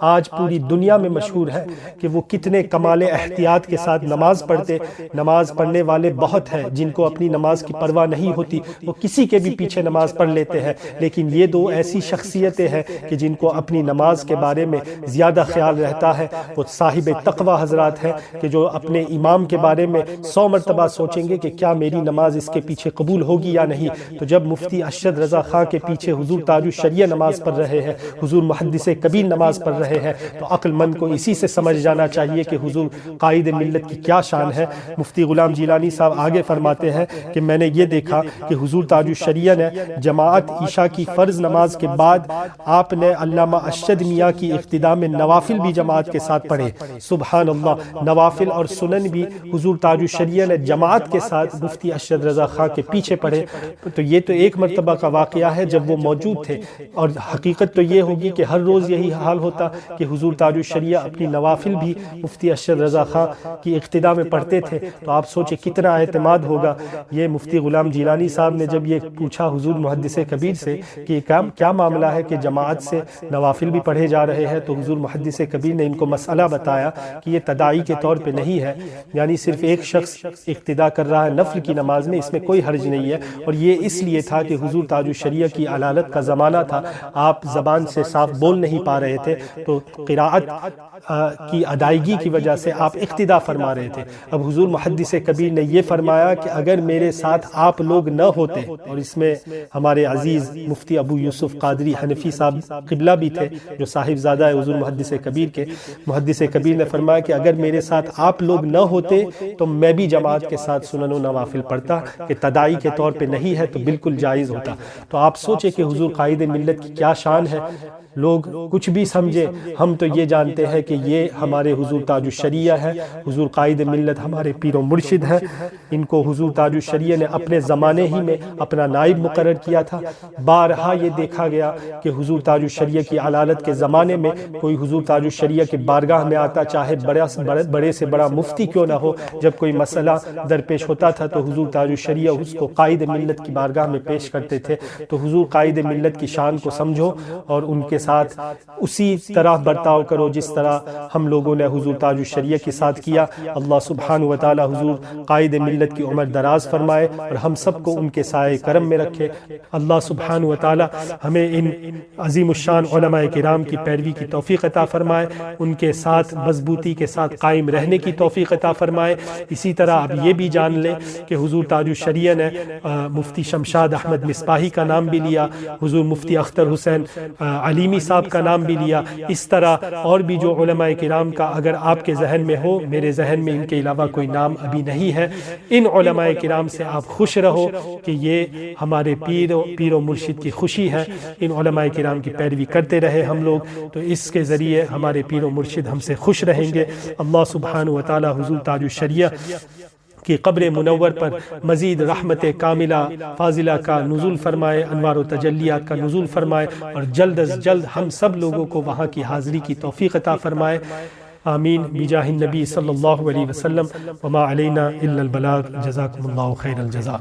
آج پوری دنیا میں مشہور ہے کہ وہ کتنے کمال احتیاط کے ساتھ نماز پڑھتے۔ نماز پڑھنے والے بہت ہیں جن کو اپنی نماز کی پرواہ نہیں ہوتی، وہ کسی کے بھی پیچھے نماز پڑھ لیتے ہیں، لیکن یہ دو ایسی شخصیتیں ہیں کہ جن کو اپنی نماز کے بارے میں زیادہ خیال رہتا ہے، وہ صاحب تقوی حضرات ہیں کہ جو اپنے امام کے بارے میں 100 مرتبہ سوچیں گے کہ کیا میری نماز اس کے پیچھے قبول ہوگی یا نہیں۔ تو جب مفتی ارشد رضا خان کے پیچھے حضور تاج الشریعہ نماز پڑھ رہے ہیں، حضور محدث کبیر نماز پڑھ رہے ہیں، تو عقل مند کو اسی سے سمجھ جانا چاہیے کہ حضور قائد ملت کی کیا شان ہے۔ مفتی غلام جیلانی صاحب آگے فرماتے ہیں کہ میں نے یہ دیکھا کہ حضور تاج الشریعہ نے جماعت عشاء کی فرض نماز کے بعد آپ نے علامہ ارشد میاں کی اقتداء میں نوافل بھی جماعت کے ساتھ پڑھے۔ سبحان اللہ، نوافل اور سنن بھی حضور تاج الشریعہ نے جماعت کے ساتھ مفتی ارشد رضا خان کے پیچھے پڑھے۔ تو یہ تو ایک مرتبہ کا واقعہ ہے جب وہ موجود تھے، اور حقیقت تو یہ ہوگی کہ ہر روز یہی حال ہوتا کہ حضور تاج الشریعہ اپنی نوافل بھی مفتی ارشد رضا خان کی اقتداء میں پڑھتے تھے۔ تو آپ سوچیں کتنا اعتماد ہوگا۔ یہ مفتی غلام جیلانی صاحب نے جب یہ پوچھا حضور محدث کبیر سے کہ کیا معاملہ ہے کہ جماعت سے نوافل بھی پڑھے جا رہے ہیں، تو حضور محدث کبیر نے ان کو مسئلہ بتایا کہ یہ تداعی کے طور پہ نہیں ہے، یعنی صرف ایک شخص اقتداء کر رہا ہے نفل کی نماز میں، اس میں کوئی حرج نہیں ہے۔ اور یہ اس لیے تھا کہ حضور تاج الشریعہ کی علالت کا زمانہ تھا، آپ زبان سے صاف بول نہیں پا رہے تھے، تو قراءت کی ادائیگی کی وجہ سے آپ اقتداء فرما رہے تھے۔ اب حضور محدث کبیر نے یہ فرمایا کہ اگر میرے ساتھ آپ لوگ نہ ہوتے، اور اس میں ہمارے عزیز مفتی ابو یوسف قادری حنفی صاحب قبلہ بھی تھے جو صاحب زادہ ہے حضور محدث کبیر کے، محدث کبیر نے فرمایا کہ اگر میرے ساتھ آپ لوگ نہ ہوتے تو میں بھی جماعت کے ساتھ سنن و نوافل پڑھتا، کہ تداعی کے طور پہ نہیں ہے تو بالکل جائز ہوتا۔ تو آپ سوچیں کہ حضور قائد ملت کی کیا شان ہے۔ لوگ کچھ بھی سمجھے، ہم تو یہ جانتے ہیں کہ یہ ہمارے حضور تاج الشریعہ ہے، حضور قائد ملت ہمارے پیر و مرشد ہیں۔ ان کو حضور تاج الشریعہ نے اپنے زمانے ہی میں اپنا نائب مقرر کیا تھا۔ بارہا یہ دیکھا گیا کہ حضور تاج الشریعہ کی علالت کے زمانے میں کوئی حضور تاج الشریعہ کی بارگاہ میں آتا، چاہے بڑے سے بڑا مفتی کیوں نہ ہو، جب کوئی مسئلہ درپیش ہوتا تھا تو حضور تاج الشریعہ اس کو قائد ملت کی بارگاہ میں پیش کرتے تھے۔ تو حضور قائد ملت کی شان کو سمجھو اور ان کے ساتھ اسی طرح برتاؤ کرو جس طرح ہم لوگوں نے حضور تاج الشریعہ کے ساتھ کیا۔ اللہ سبحانہ وتعالی حضور قائد ملت کی عمر دراز فرمائے اور ہم سب کو ان کے سائے کرم میں رکھے۔ اللہ سبحانہ وتعالی ہمیں ان عظیم الشان علماء کرام کی پیروی کی توفیق عطا فرمائے، ان کے ساتھ مضبوطی کے ساتھ قائم رہنے کی توفیق عطا فرمائے۔ اسی طرح اب یہ بھی جان لیں کہ حضور تاج الشریعہ نے مفتی شمشاد احمد مصباحی کا نام بھی لیا، حضور مفتی اختر حسین علیمی صاحب کا نام بھی لیا۔ اس طرح اور بھی جو علماء کرام کا اگر آپ کے ذہن میں ہو، میرے ذہن میں ان کے علاوہ کوئی نام ابھی نہیں ہے، ان علماء کرام سے آپ خوش رہو کہ یہ ہمارے پیر و مرشد کی خوشی ہے۔ ان علماء کرام کی پیروی کرتے رہے ہم لوگ، تو اس کے ذریعے ہمارے پیر و مرشد ہم سے خوش رہیں گے۔ اللہ سبحانہ وتعالی حضور تاج الشریعہ کی قبر منور پر مزید رحمت کاملہ فاضلہ کا نزول فرمائے، انوار و تجلیات کا نزول فرمائے، اور جلد از جلد ہم سب لوگوں کو وہاں کی حاضری کی توفیق عطا فرمائے۔ آمین بجاہ النبی صلی اللہ علیہ وسلم، وما علینا الا البلاغ، جزاکم اللہ خیر الجزاء۔